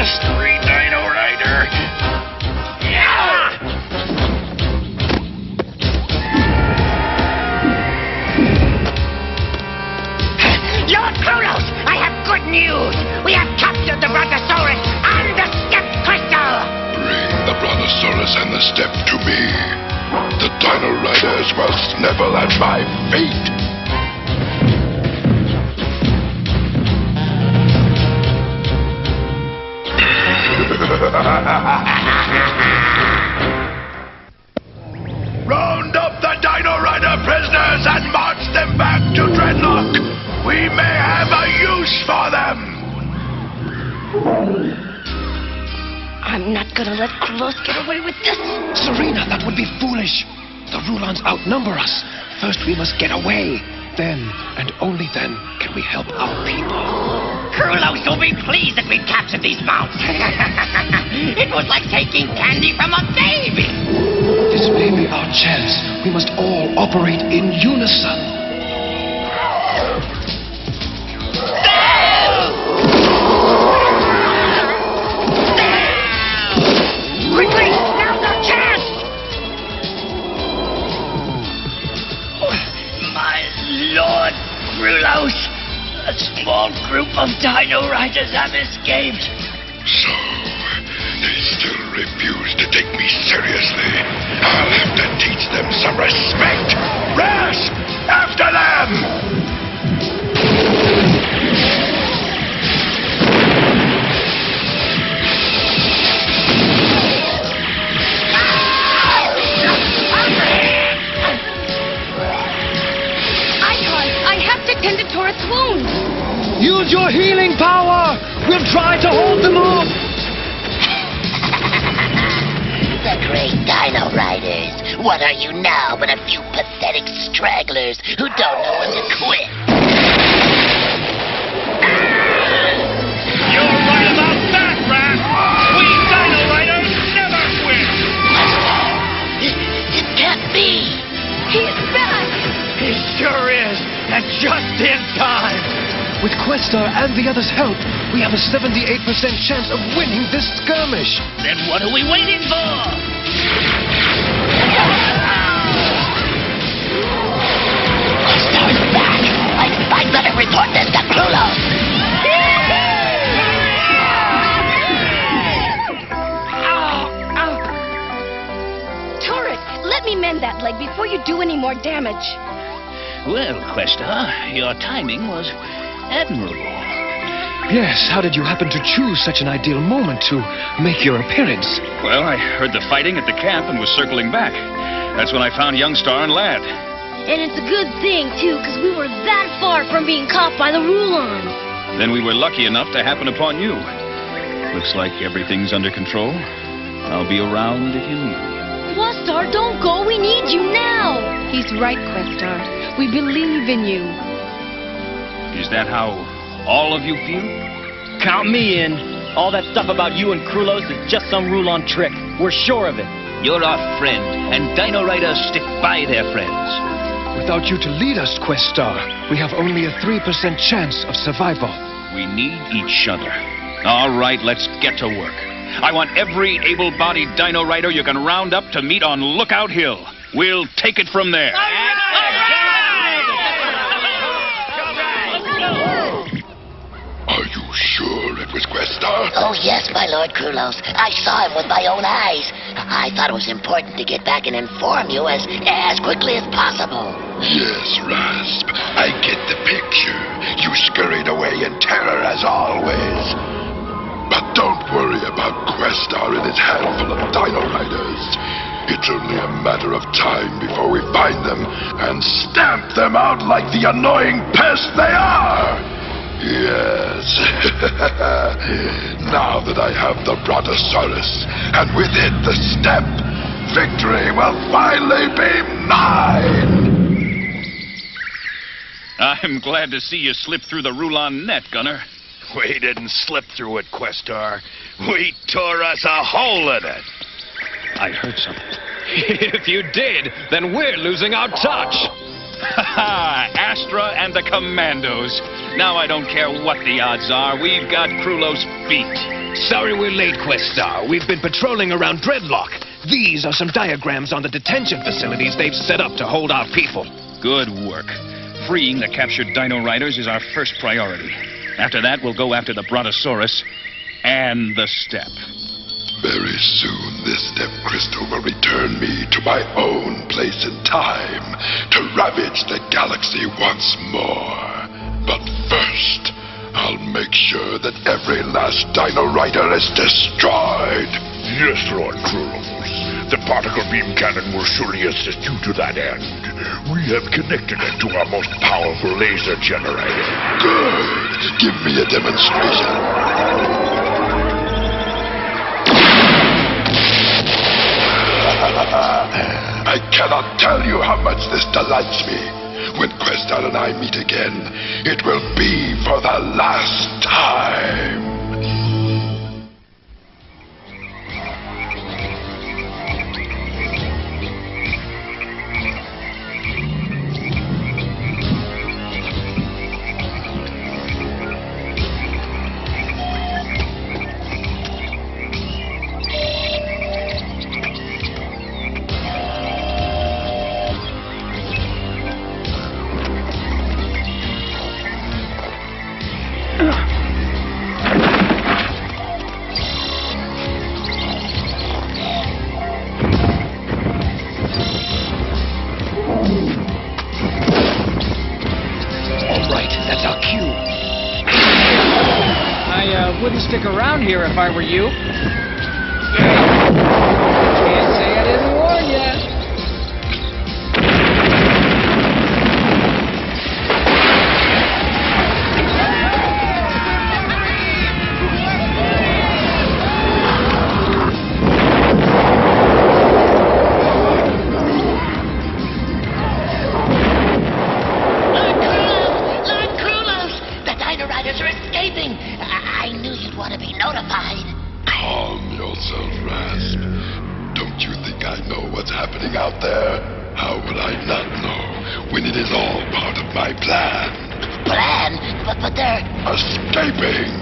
[SPEAKER 9] Mystery Dino Rider.
[SPEAKER 2] Lord Krulos, I have good news. We have captured the Brontosaurus and the Step Crystal.
[SPEAKER 6] Bring the Brontosaurus and the Step to me. The Dino Riders will snivel at my feet.
[SPEAKER 5] Round up the Dino Rider prisoners and march them back to Dreadlock. We may have a use for them.
[SPEAKER 7] I'm not gonna let Krulos get away with this.
[SPEAKER 15] Serena, that would be foolish. The Rulons outnumber us. First, we must get away. Then, and only then, can we help our people.
[SPEAKER 2] Krulos will be pleased that we've captured these mounts. It was like taking candy from a baby.
[SPEAKER 15] This may be our chance. We must all operate in unison.
[SPEAKER 2] Quickly, now's our chance! My Lord Krulos, a small group of Dino Riders have escaped.
[SPEAKER 6] So, they still refuse to take me seriously. I'll have to teach them some respect.
[SPEAKER 5] Rasp! After them!
[SPEAKER 18] Tend to Torres' wounds.
[SPEAKER 15] Use your healing power! We'll try to hold them off!
[SPEAKER 2] The great Dino Riders. What are you now but a few pathetic stragglers who don't know when to quit?
[SPEAKER 16] You're right about that, Rat. We Dino Riders never quit.
[SPEAKER 2] It can't be.
[SPEAKER 18] He's back.
[SPEAKER 15] He sure is. And just in time. With Questar and the others' help, we have a 78% chance of winning this skirmish.
[SPEAKER 2] Then what are we waiting for? Questar's back. I better report this to Krulos.
[SPEAKER 18] Torres, let me mend that leg before you do any more damage.
[SPEAKER 1] Well, Questar, your timing was admirable.
[SPEAKER 15] Yes, how did you happen to choose such an ideal moment to make your appearance?
[SPEAKER 8] Well, I heard the fighting at the camp and was circling back. That's when I found Young Star and Lad.
[SPEAKER 18] And it's a good thing, too, because we were that far from being caught by the Rulons.
[SPEAKER 8] Then we were lucky enough to happen upon you. Looks like everything's under control. I'll be around if you need me.
[SPEAKER 18] Questar, don't go. We need you now.
[SPEAKER 7] He's right, Questar. We believe in you.
[SPEAKER 8] Is that how all of you feel?
[SPEAKER 19] Count me in. All that stuff about you and Krulos is just some Rulon trick. We're sure of it.
[SPEAKER 1] You're our friend, and Dino Riders stick by their friends.
[SPEAKER 15] Without you to lead us, Questar, we have only a 3% chance of survival.
[SPEAKER 8] We need each other. All right, let's get to work. I want every able-bodied Dino Rider you can round up to meet on Lookout Hill. We'll take it from there.
[SPEAKER 6] Are you sure it was Questar?
[SPEAKER 2] Oh, yes, my Lord Krulos. I saw him with my own eyes. I thought it was important to get back and inform you as quickly as possible.
[SPEAKER 6] Yes, Rasp. I get the picture. You scurried away in terror as always. But don't worry about Questar and his handful of Dino Riders. It's only a matter of time before we find them and stamp them out like the annoying pests they are. Yes. Now that I have the Brontosaurus, and with it the Step, victory will finally be mine!
[SPEAKER 8] I'm glad to see you slip through the Rulon net, Gunner.
[SPEAKER 5] We didn't slip through it, Questar. We tore us a hole in it.
[SPEAKER 8] I heard something.
[SPEAKER 15] If you did, then we're losing our touch.
[SPEAKER 8] Ha-ha! Astra and the Commandos. Now I don't care what the odds are. We've got Krulos beat.
[SPEAKER 20] Sorry we're late, Questar. We've been patrolling around Dreadlock. These are some diagrams on the detention facilities they've set up to hold our people.
[SPEAKER 8] Good work. Freeing the captured Dino Riders is our first priority. After that, we'll go after the Brontosaurus and the Step.
[SPEAKER 6] Very soon, this step crystal will return me to my own place and time to ravage the galaxy once more. But first, I'll make sure that every last Dino Rider is destroyed.
[SPEAKER 9] Yes, Lord Krulos. The particle beam cannon will surely assist you to that end. We have connected it to our most powerful laser generator.
[SPEAKER 6] Good. Give me a demonstration. I cannot tell you how much this delights me. When Questar and I meet again, it will be for the last time.
[SPEAKER 21] Wouldn't stick around here if I were you. Can't say I didn't warn ya.
[SPEAKER 2] Lord Krulos! The Dino Riders are escaping! I knew you'd want to be notified.
[SPEAKER 6] Calm yourself, Rasp. Don't you think I know what's happening out there? How would I not know when it is all part of my plan?
[SPEAKER 2] Plan? But they're...
[SPEAKER 6] Escaping!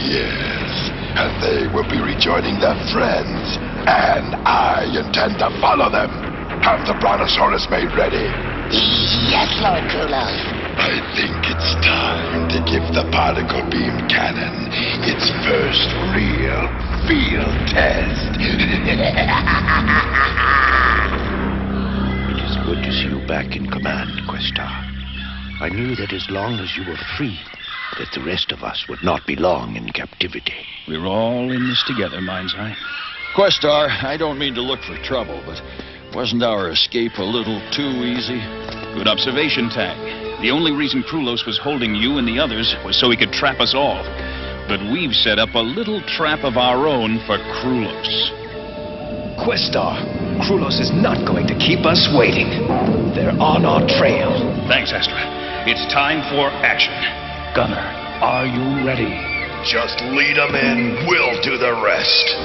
[SPEAKER 6] Yes, and they will be rejoining their friends. And I intend to follow them. Have the Brontosaurus made ready.
[SPEAKER 2] Yes, Lord Krulos.
[SPEAKER 6] I think it's time to give the particle beam cannon its first real field test.
[SPEAKER 13] It is good to see you back in command, Questar. I knew that as long as you were free, that the rest of us would not be long in captivity.
[SPEAKER 8] We're all in this together, Mind's Eye.
[SPEAKER 1] Questar, I don't mean to look for trouble, but wasn't our escape a little too easy?
[SPEAKER 8] Good observation, Tag. The only reason Krulos was holding you and the others was so he could trap us all. But we've set up a little trap of our own for Krulos.
[SPEAKER 20] Questar, Krulos is not going to keep us waiting. They're on our trail.
[SPEAKER 8] Thanks, Astra. It's time for action. Gunner, are you ready?
[SPEAKER 9] Just lead them in. We'll do the rest.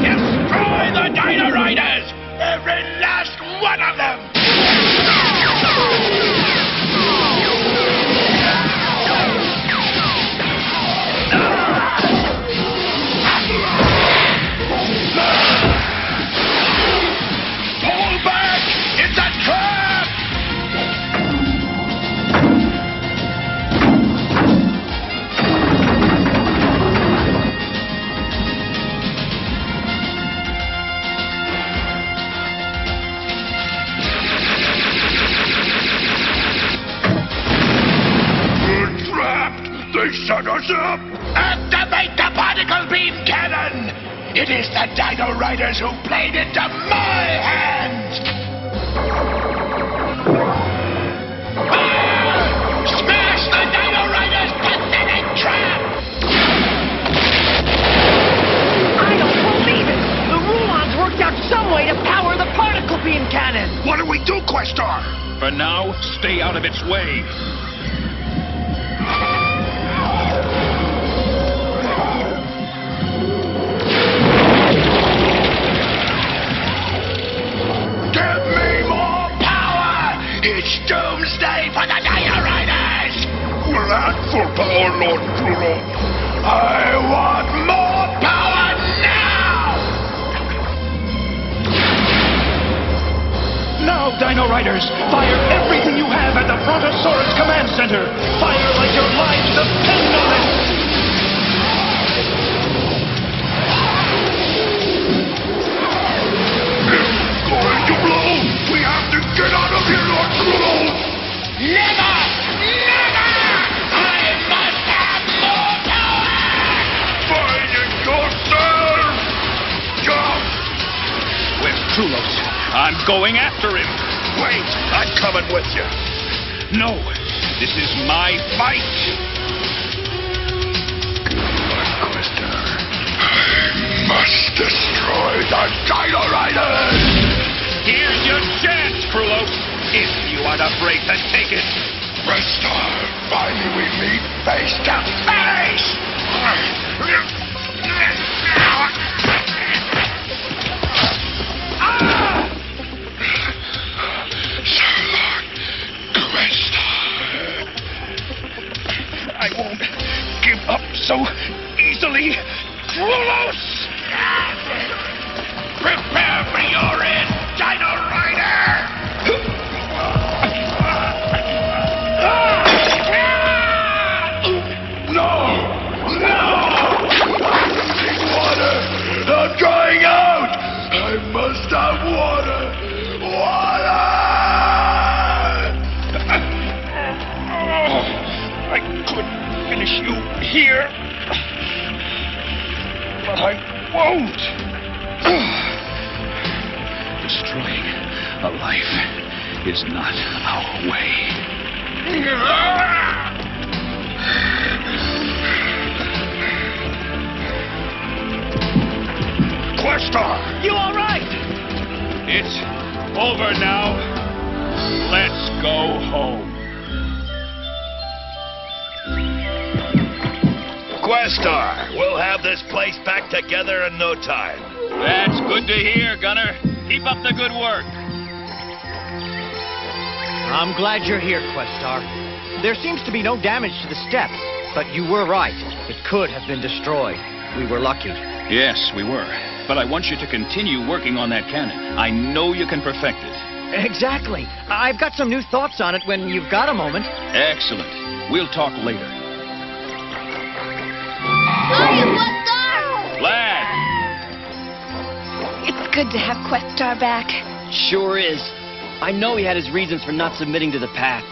[SPEAKER 16] Destroy the Dino Riders! Every last one of them!
[SPEAKER 9] Pull back! It's a trap! They shut us up!
[SPEAKER 16] Activate the particle beam cannon! It is the Dino Riders who played into my hands! Ah! Smash the Dino Riders' pathetic trap!
[SPEAKER 14] I don't believe it! The Rulons worked out some way to power the particle beam cannon!
[SPEAKER 9] What do we do, Questar?
[SPEAKER 8] For now, stay out of its way.
[SPEAKER 16] Give me more power! It's doomsday for the Dino Riders! full power, Lord Krulo. I want more power now!
[SPEAKER 3] Now, Dino Riders, fire everything you have at the Brontosaurus Command Center. Fire like your lives depend on it.
[SPEAKER 16] It's going to blow. We have to get out of here, Lord Krulo. Never! Never! I must have more power! Find it yourself! Jump!
[SPEAKER 8] Where's Krulos? I'm going after him.
[SPEAKER 16] Wait, I'm coming with you.
[SPEAKER 8] No, this is my fight.
[SPEAKER 16] Questar, I must destroy the Dino Riders!
[SPEAKER 8] Here's your chance, Krulos, if you aren't afraid to take it.
[SPEAKER 16] Questar, finally we meet face to face!
[SPEAKER 8] I won't give up so easily. Krulos!
[SPEAKER 16] Prepare for your end, Dino Rider! No! No! I need water! I'm drying out! I must have water! Water!
[SPEAKER 8] I could finish you here, but I won't. Destroying a life is not our way.
[SPEAKER 16] Questar!
[SPEAKER 8] You all right? It's over now. Let's go home.
[SPEAKER 5] Questar, we'll have this place back together in no time.
[SPEAKER 8] That's good to hear, Gunner. Keep up the good work.
[SPEAKER 14] I'm glad you're here, Questar. There seems to be no damage to the step, but you were right. It could have been destroyed. We were lucky.
[SPEAKER 8] Yes, we were. But I want you to continue working on that cannon. I know you can perfect it.
[SPEAKER 14] Exactly. I've got some new thoughts on it when you've got a moment.
[SPEAKER 8] Excellent. We'll talk later.
[SPEAKER 18] Hiya, Questar!
[SPEAKER 8] Lad!
[SPEAKER 7] It's good to have Questar back.
[SPEAKER 19] Sure is. I know he had his reasons for not submitting to the path.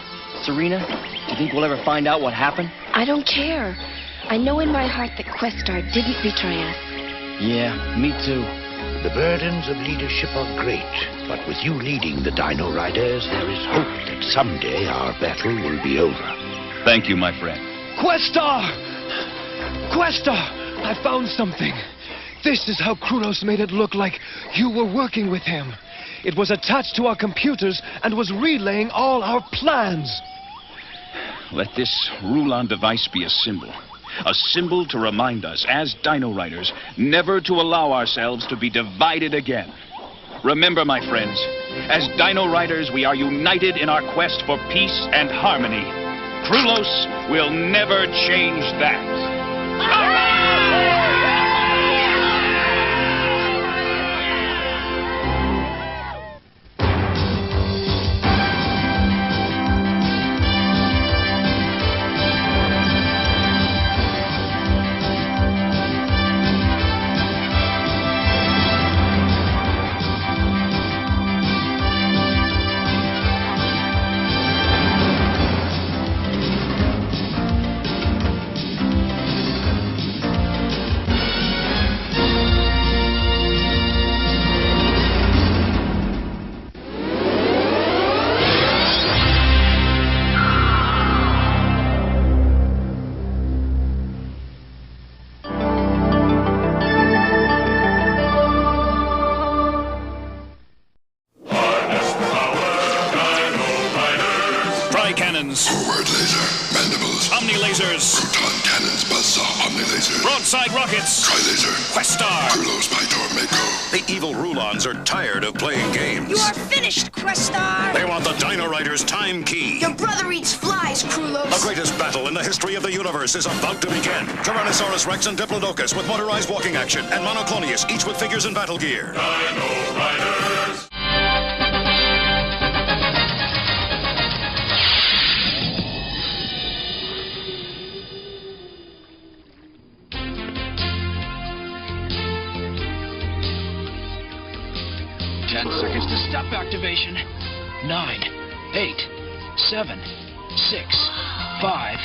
[SPEAKER 19] Serena, do you think we'll ever find out what happened?
[SPEAKER 7] I don't care. I know in my heart that Questar didn't betray us.
[SPEAKER 19] Yeah, me too.
[SPEAKER 13] The burdens of leadership are great, but with you leading the Dino Riders, there is hope that someday our battle will be over.
[SPEAKER 8] Thank you, my friend.
[SPEAKER 15] Questar! Questar! I found something. This is how Krulos made it look like you were working with him. It was attached to our computers and was relaying all our plans.
[SPEAKER 8] Let this Rulon device be a symbol. A symbol to remind us, as Dino Riders, never to allow ourselves to be divided again. Remember, my friends, as Dino Riders, we are united in our quest for peace and harmony. Krulos will never change that.
[SPEAKER 12] lasers.
[SPEAKER 6] Proton cannons, buzzsaw, omni-laser.
[SPEAKER 12] Broadside rockets.
[SPEAKER 6] Tri-laser.
[SPEAKER 12] Questar.
[SPEAKER 6] Crulos by Toy Co.
[SPEAKER 12] The evil Rulons are tired of playing games.
[SPEAKER 10] You are finished, Questar.
[SPEAKER 12] They want the Dino Riders time key.
[SPEAKER 10] Your brother eats flies, Krulos.
[SPEAKER 12] The greatest battle in the history of the universe is about to begin. Tyrannosaurus Rex and Diplodocus with motorized walking action, and Monoclonius, each with figures and battle gear.
[SPEAKER 11] Dino Riders.
[SPEAKER 22] 10 seconds to step activation. 9, 8, 7, 6, 5,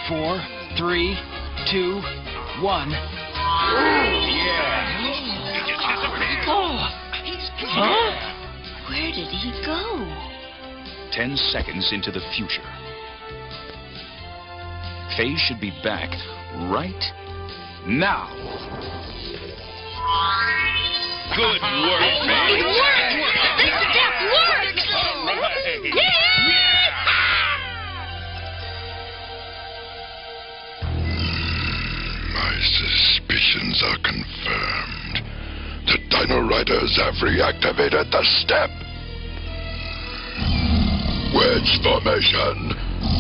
[SPEAKER 22] 4, 3, 2, 1.
[SPEAKER 11] Yeah.
[SPEAKER 18] Oh. Huh? Where did he go?
[SPEAKER 8] 10 seconds into the future. Faye should be back right now. Good work, Faye.
[SPEAKER 18] It worked! The step worked!
[SPEAKER 6] My suspicions are confirmed. The Dino Riders have reactivated the step. Wedge formation.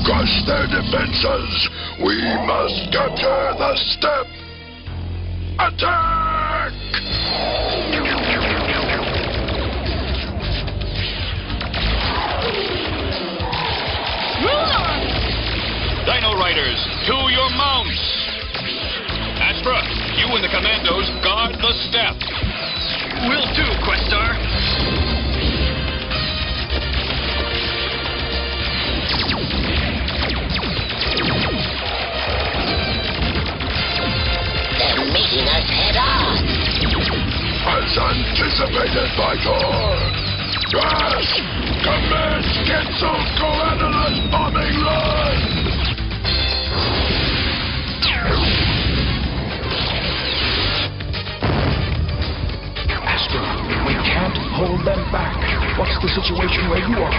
[SPEAKER 6] Crush their defenses. We must capture the step. Attack!
[SPEAKER 8] Dino Riders, to your mounts! Astra, you and the commandos guard the step.
[SPEAKER 22] Will do, Questar.
[SPEAKER 2] They're meeting us head on.
[SPEAKER 6] As anticipated by Thor. Yes! Command Schizo's Coadulus bombing run!
[SPEAKER 21] Astra, we can't hold them back. What's the situation where you are?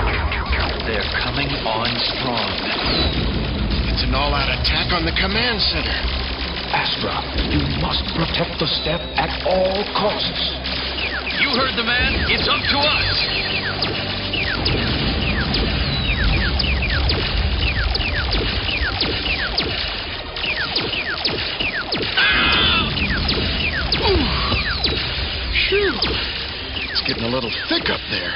[SPEAKER 22] They're coming on strong.
[SPEAKER 20] It's an all-out attack on the command center.
[SPEAKER 21] Astra, you must protect the step at all costs.
[SPEAKER 22] You heard the man. It's up to us.
[SPEAKER 20] It's getting a little thick up there.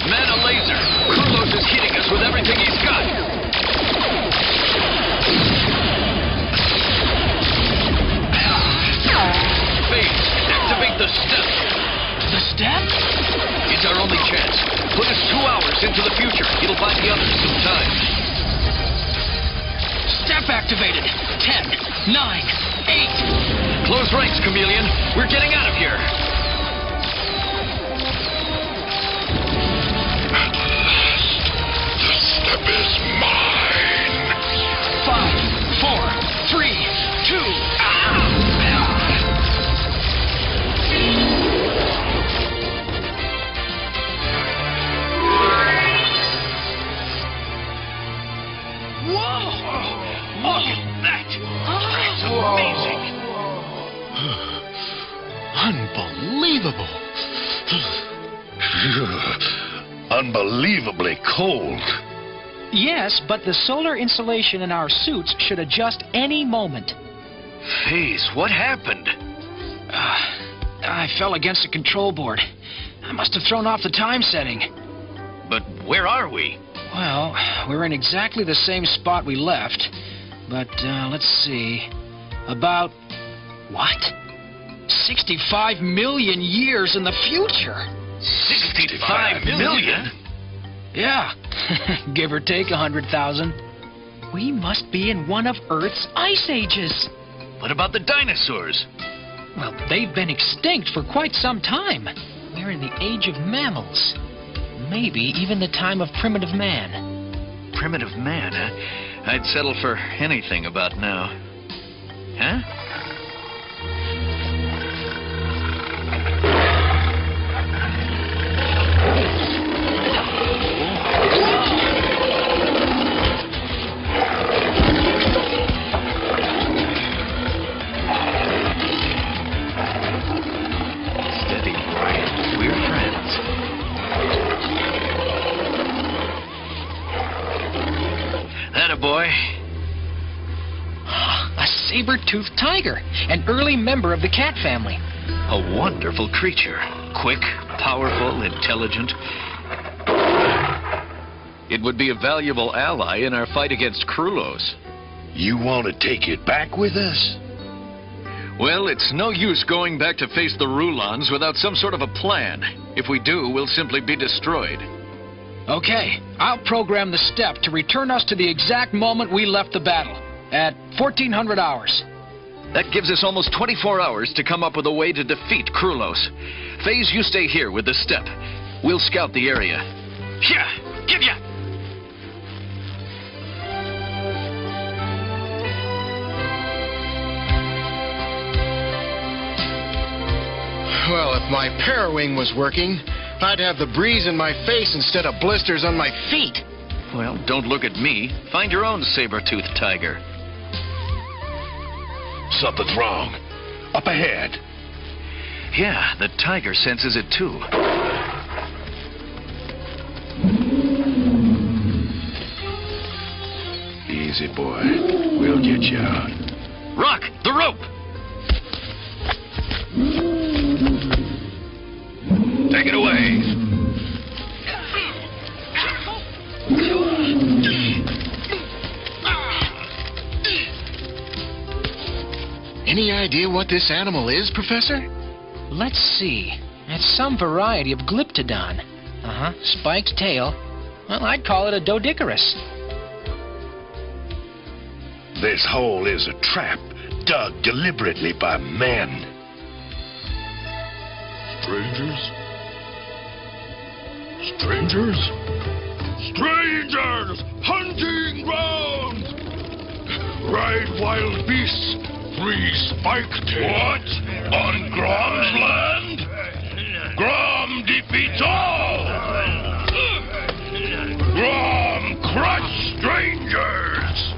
[SPEAKER 22] Man a laser. Krulos is hitting us with everything he's got. Phase, activate the step. The step? It's our only chance. Put us 2 hours into the future. It'll buy the others some time. Step activated. 10, 9, 8. Close ranks, Chameleon. We're getting out of here.
[SPEAKER 6] The step is mine.
[SPEAKER 22] 5, 4, 3, 2. Whoa! Look at that! That's amazing!
[SPEAKER 20] Unbelievable. Unbelievably cold.
[SPEAKER 21] Yes, but the solar insulation in our suits should adjust any moment.
[SPEAKER 20] Phase, what happened?
[SPEAKER 21] I fell against the control board. I must have thrown off the time setting.
[SPEAKER 20] But where are we?
[SPEAKER 21] Well, we're in exactly the same spot we left. But, let's see. About... what? 65 million years in the future.
[SPEAKER 20] 65 million?
[SPEAKER 21] Yeah. Give or take 100,000. We must be in one of Earth's ice ages.
[SPEAKER 20] What about the dinosaurs?
[SPEAKER 21] Well, they've been extinct for quite some time. We're in the age of mammals. Maybe even the time of primitive man.
[SPEAKER 20] Primitive man, huh? I'd settle for anything about now. Huh?
[SPEAKER 21] saber-toothed tiger, an early member of the cat family.
[SPEAKER 22] A wonderful creature. Quick, powerful, intelligent. It would be a valuable ally in our fight against Krulos.
[SPEAKER 13] You want to take it back with us?
[SPEAKER 22] Well, it's no use going back to face the Rulons without some sort of a plan. If we do, we'll simply be destroyed.
[SPEAKER 21] Okay, I'll program the step to return us to the exact moment we left the battle, at 1400 hours.
[SPEAKER 22] That gives us almost 24 hours to come up with a way to defeat Krulos. Phase, you stay here with the step. We'll scout the area. Yeah, give ya!
[SPEAKER 4] Well, if my Parawing was working, I'd have the breeze in my face instead of blisters on my feet.
[SPEAKER 22] Well, don't look at me. Find your own saber-toothed tiger.
[SPEAKER 13] Something's wrong. Up ahead.
[SPEAKER 22] Yeah, the tiger senses it too.
[SPEAKER 13] Easy, boy. We'll get you out.
[SPEAKER 22] Rock, the rope!
[SPEAKER 13] Take it away.
[SPEAKER 4] Any idea what this animal is, Professor?
[SPEAKER 21] Let's see. It's some variety of glyptodon. Spiked tail. Well, I'd call it a dodicarus.
[SPEAKER 13] This hole is a trap dug deliberately by men.
[SPEAKER 16] Strangers? Strangers? Strangers! Hunting grounds! Ride wild beasts! Free spiked tail!
[SPEAKER 13] What? On Grom's land? Grom defeats all! Grom crush strangers!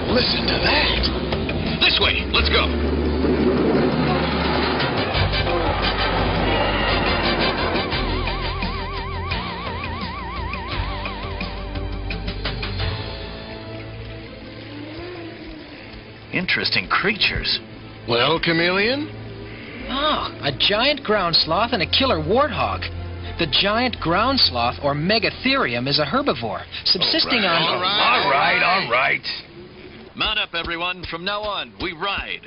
[SPEAKER 22] Listen to that! This way, let's go! Interesting creatures.
[SPEAKER 4] Well, Chameleon?
[SPEAKER 21] Oh, a giant ground sloth and a killer warthog. The giant ground sloth, or Megatherium, is a herbivore, subsisting on...
[SPEAKER 22] All right. Mount up, everyone. From now on, we ride.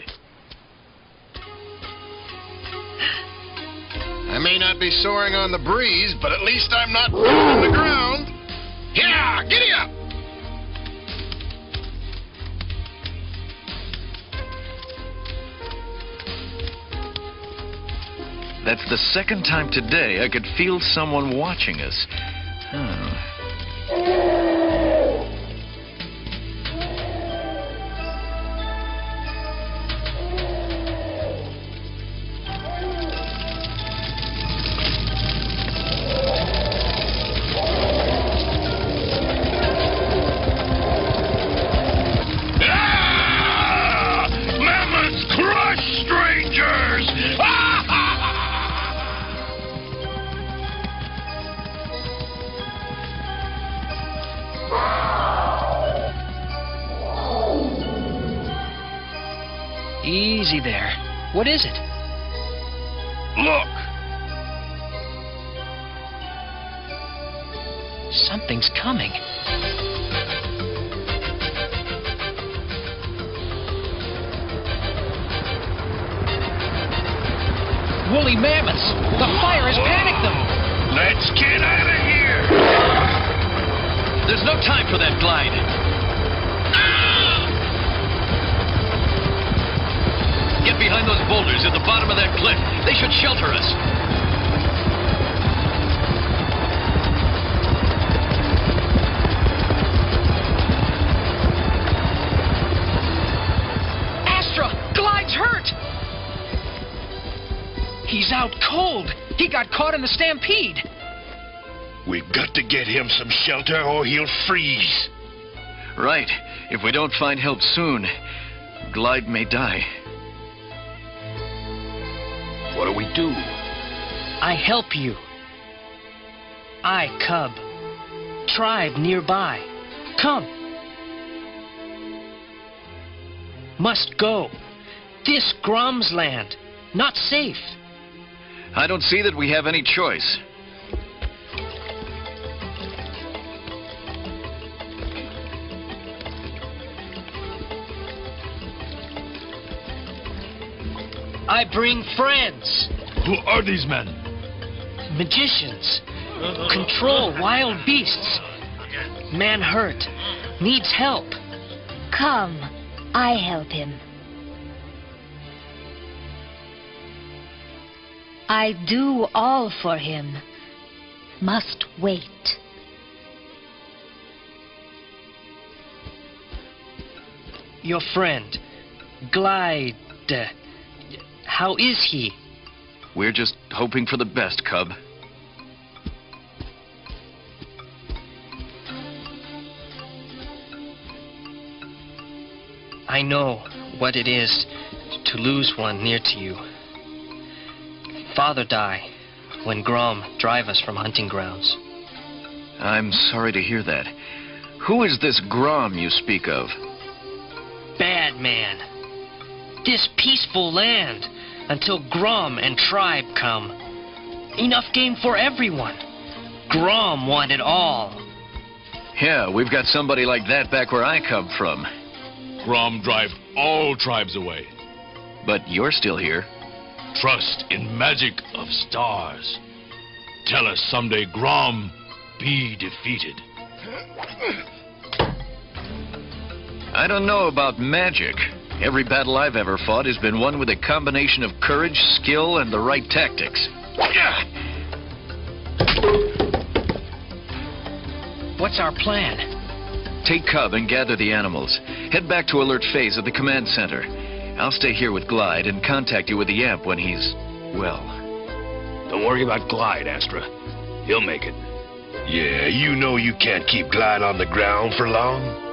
[SPEAKER 4] I may not be soaring on the breeze, but at least I'm not on the ground. Yeah, giddy up!
[SPEAKER 22] That's the second time today I could feel someone watching us.
[SPEAKER 13] Mammoths crush strangers!
[SPEAKER 21] Easy there. What is it?
[SPEAKER 13] Look!
[SPEAKER 21] Something's coming. Woolly mammoths! The fire has panicked them!
[SPEAKER 13] Let's get out of here!
[SPEAKER 22] There's no time for that glide. Get behind those boulders at the bottom of that cliff. They should shelter us.
[SPEAKER 21] Astra! Glide's hurt! He's out cold. He got caught in the stampede.
[SPEAKER 9] We've got to get him some shelter or he'll freeze.
[SPEAKER 22] Right. If we don't find help soon, Glide may die.
[SPEAKER 20] What do we do?
[SPEAKER 1] I help you. I, Cub. Tribe nearby. Come. Must go. This Grom's land. Not safe.
[SPEAKER 22] I don't see that we have any choice.
[SPEAKER 1] I bring friends.
[SPEAKER 9] Who are these men?
[SPEAKER 1] Magicians. Control wild beasts. Man hurt. Needs help.
[SPEAKER 17] Come. I help him. I do all for him. Must wait.
[SPEAKER 1] Your friend, Glide. How is he?
[SPEAKER 22] We're just hoping for the best, Cub.
[SPEAKER 1] I know what it is to lose one near to you. Father die when Grom drive us from hunting grounds.
[SPEAKER 22] I'm sorry to hear that. Who is this Grom you speak of?
[SPEAKER 1] Bad man. This peaceful land until Grom and tribe come. Enough game for everyone. Grom want it all.
[SPEAKER 22] Yeah, we've got somebody like that back where I come from.
[SPEAKER 9] Grom drive all tribes away.
[SPEAKER 22] But you're still here.
[SPEAKER 9] Trust in magic of stars. Tell us someday Grom be defeated.
[SPEAKER 22] I don't know about magic. Every battle I've ever fought has been won with a combination of courage, skill, and the right tactics.
[SPEAKER 1] What's our plan?
[SPEAKER 22] Take Cub and gather the animals. Head back to alert phase at the command center. I'll stay here with Glide and contact you with the amp when he's, well.
[SPEAKER 20] Don't worry about Glide, Astra. He'll make it.
[SPEAKER 9] Yeah, you know you can't keep Glide on the ground for long.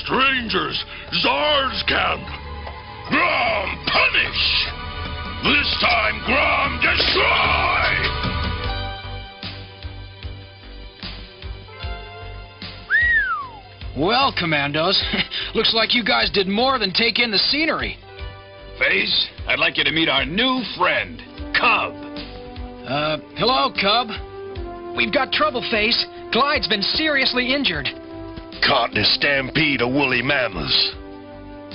[SPEAKER 9] Strangers, Czar's camp. Grom, punish! This time, Grom, destroy!
[SPEAKER 21] Well, Commandos, looks like you guys did more than take in the scenery.
[SPEAKER 20] Phase, I'd like you to meet our new friend, Cub.
[SPEAKER 21] Hello, Cub. We've got trouble, Phase. Glide's been seriously injured.
[SPEAKER 9] Caught in a stampede of woolly mammoths.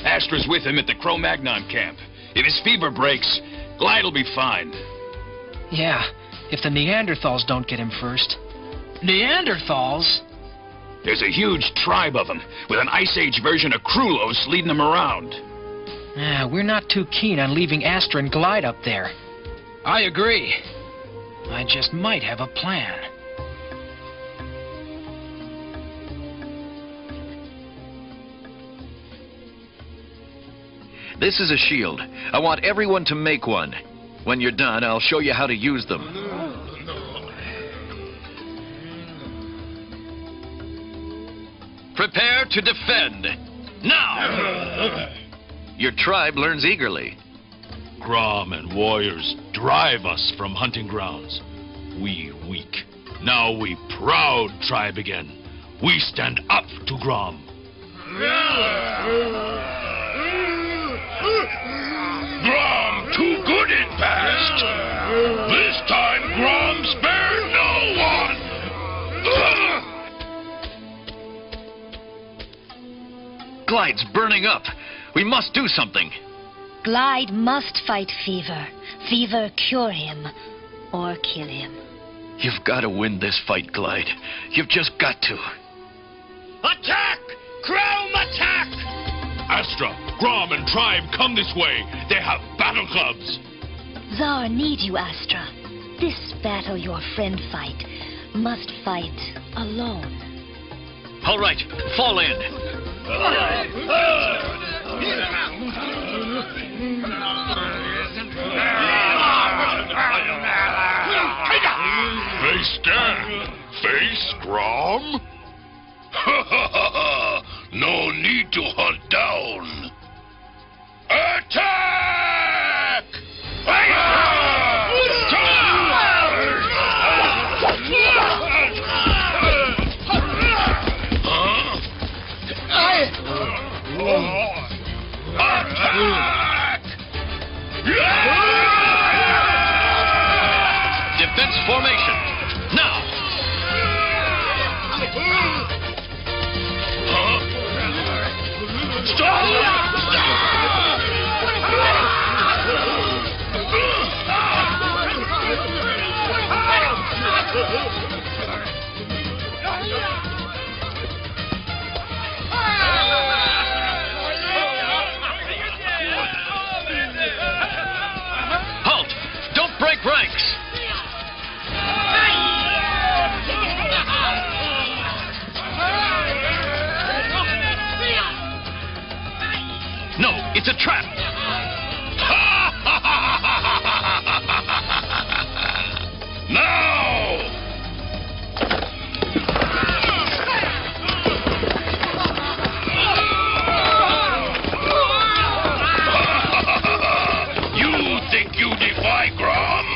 [SPEAKER 20] Astra's with him at the Cro-Magnon camp. If his fever breaks, Glide'll be fine.
[SPEAKER 21] Yeah, if the Neanderthals don't get him first. Neanderthals?
[SPEAKER 20] There's a huge tribe of them, with an Ice Age version of Krulos leading them around.
[SPEAKER 21] We're not too keen on leaving Astra and Glide up there. I agree. I just might have a plan.
[SPEAKER 22] This is a shield. I want everyone to make one. When you're done, I'll show you how to use them. Prepare to defend. Now! Your tribe learns eagerly.
[SPEAKER 9] Grom and warriors drive us from hunting grounds. We weak. Now we proud tribe again. We stand up to Grom. Grom too good in past. This time Grom spare no one.
[SPEAKER 22] Glide's burning up. We must do something.
[SPEAKER 17] Glide must fight fever. Fever cure him. or kill him.
[SPEAKER 22] You've got to win this fight, Glide. You've just got to.
[SPEAKER 16] Attack! Chrome attack!
[SPEAKER 11] Astra, Grom, and Tribe, come this way. They have battle clubs.
[SPEAKER 17] Tsar need you, Astra. This battle your friend fight must fight alone.
[SPEAKER 22] All right, fall in.
[SPEAKER 16] Face down. Face, Grom? No need to hunt down. Attack!
[SPEAKER 22] Defense formation. Now. Halt! Don't break ranks! No, it's a trap!
[SPEAKER 16] Now! You think you defy Grom?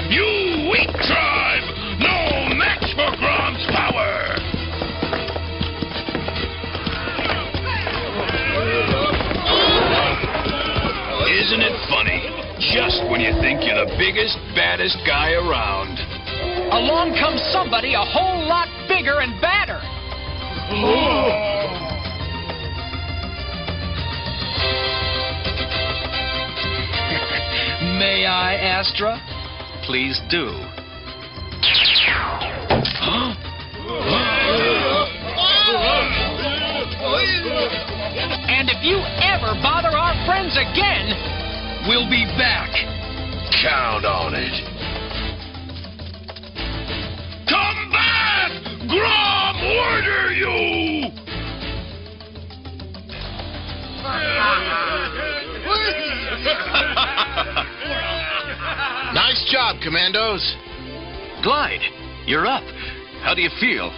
[SPEAKER 16] You weak tribe! No match for Grom's power!
[SPEAKER 8] Isn't it funny? Just when you think you're the biggest, baddest guy around.
[SPEAKER 21] Along comes somebody a whole lot bigger and badder. May I, Astra?
[SPEAKER 22] Please do.
[SPEAKER 21] And if you ever bother our friends again, we'll be back.
[SPEAKER 16] Count on it. Come back! Grom, order you!
[SPEAKER 4] Nice job, Commandos.
[SPEAKER 22] Glide, you're up. How do you feel?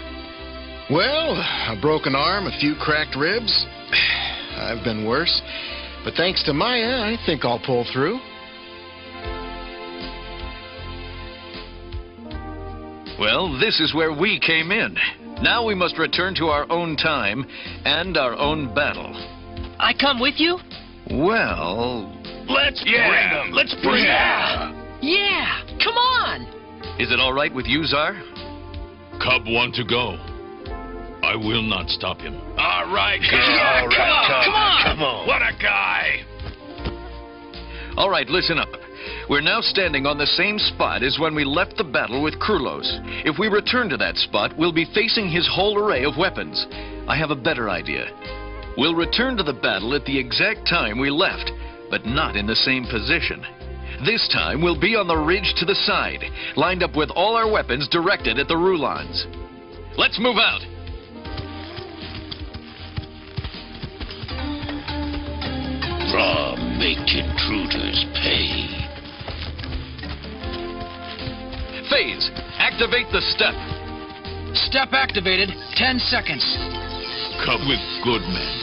[SPEAKER 4] Well, a broken arm, a few cracked ribs. I've been worse. But thanks to Maya, I think I'll pull through.
[SPEAKER 22] Well, this is where we came in. Now we must return to our own time and our own battle.
[SPEAKER 1] I come with you?
[SPEAKER 22] Well...
[SPEAKER 16] Let's bring them! Let's bring them!
[SPEAKER 1] Yeah, come on!
[SPEAKER 22] Is it all right with you, Tsar?
[SPEAKER 11] Cub want to go. I will not stop him.
[SPEAKER 16] All right,
[SPEAKER 1] Yeah, come on!
[SPEAKER 16] Come on! What a guy!
[SPEAKER 22] All right, listen up. We're now standing on the same spot as when we left the battle with Krulos. If we return to that spot, we'll be facing his whole array of weapons. I have a better idea. We'll return to the battle at the exact time we left, but not in the same position. This time, we'll be on the ridge to the side, lined up with all our weapons directed at the Rulons. Let's move out.
[SPEAKER 16] Grom, make intruders pay.
[SPEAKER 22] Phase, activate the step.
[SPEAKER 21] Step activated. 10 seconds.
[SPEAKER 11] Cub with good men.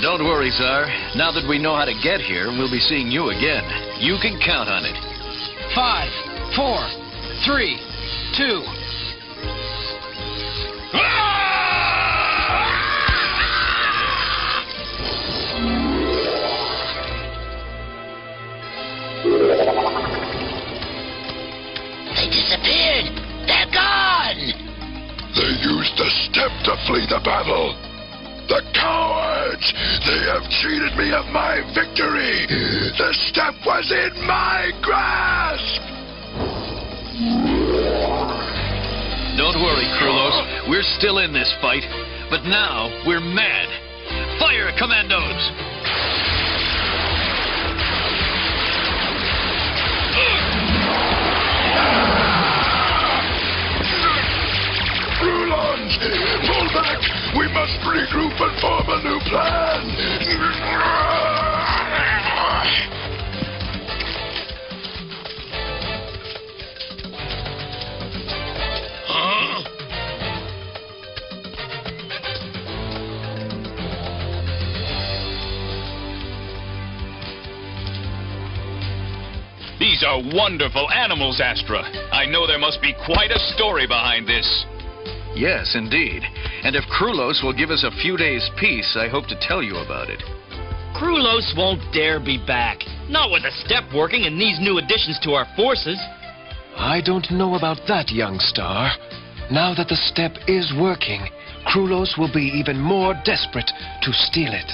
[SPEAKER 22] Don't worry, Tsar. Now that we know how to get here, we'll be seeing you again. You can count on it.
[SPEAKER 21] 5, 4, 3, 2.
[SPEAKER 2] They disappeared! They're gone!
[SPEAKER 6] They used the step to flee the battle. The cowards! They have cheated me of my victory! The step was in my grasp!
[SPEAKER 22] We're still in this fight, but now we're mad. Fire, Commandos!
[SPEAKER 6] Rulons, pull back! We must regroup and form a new plan!
[SPEAKER 8] These are wonderful animals, Astra. I know there must be quite a story behind this.
[SPEAKER 22] Yes, indeed. And if Krulos will give us a few days' peace, I hope to tell you about it.
[SPEAKER 1] Krulos won't dare be back. Not with the step working and these new additions to our forces.
[SPEAKER 20] I don't know about that, young star. Now that the step is working, Krulos will be even more desperate to steal it.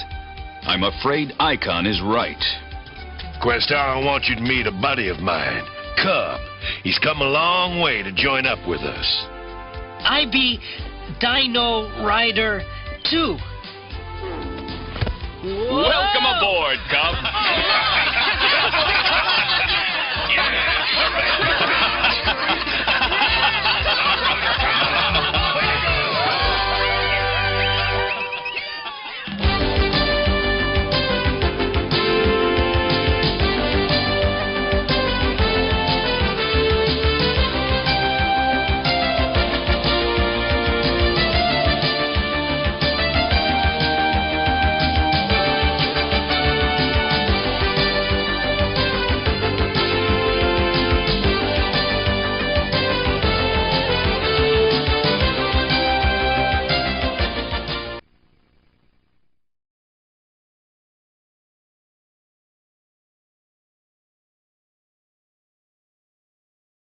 [SPEAKER 8] I'm afraid Icon is right.
[SPEAKER 3] Questar, I want you to meet a buddy of mine, Cub. He's come a long way to join up with us.
[SPEAKER 1] I be Dino Rider too.
[SPEAKER 8] Welcome aboard, Cub.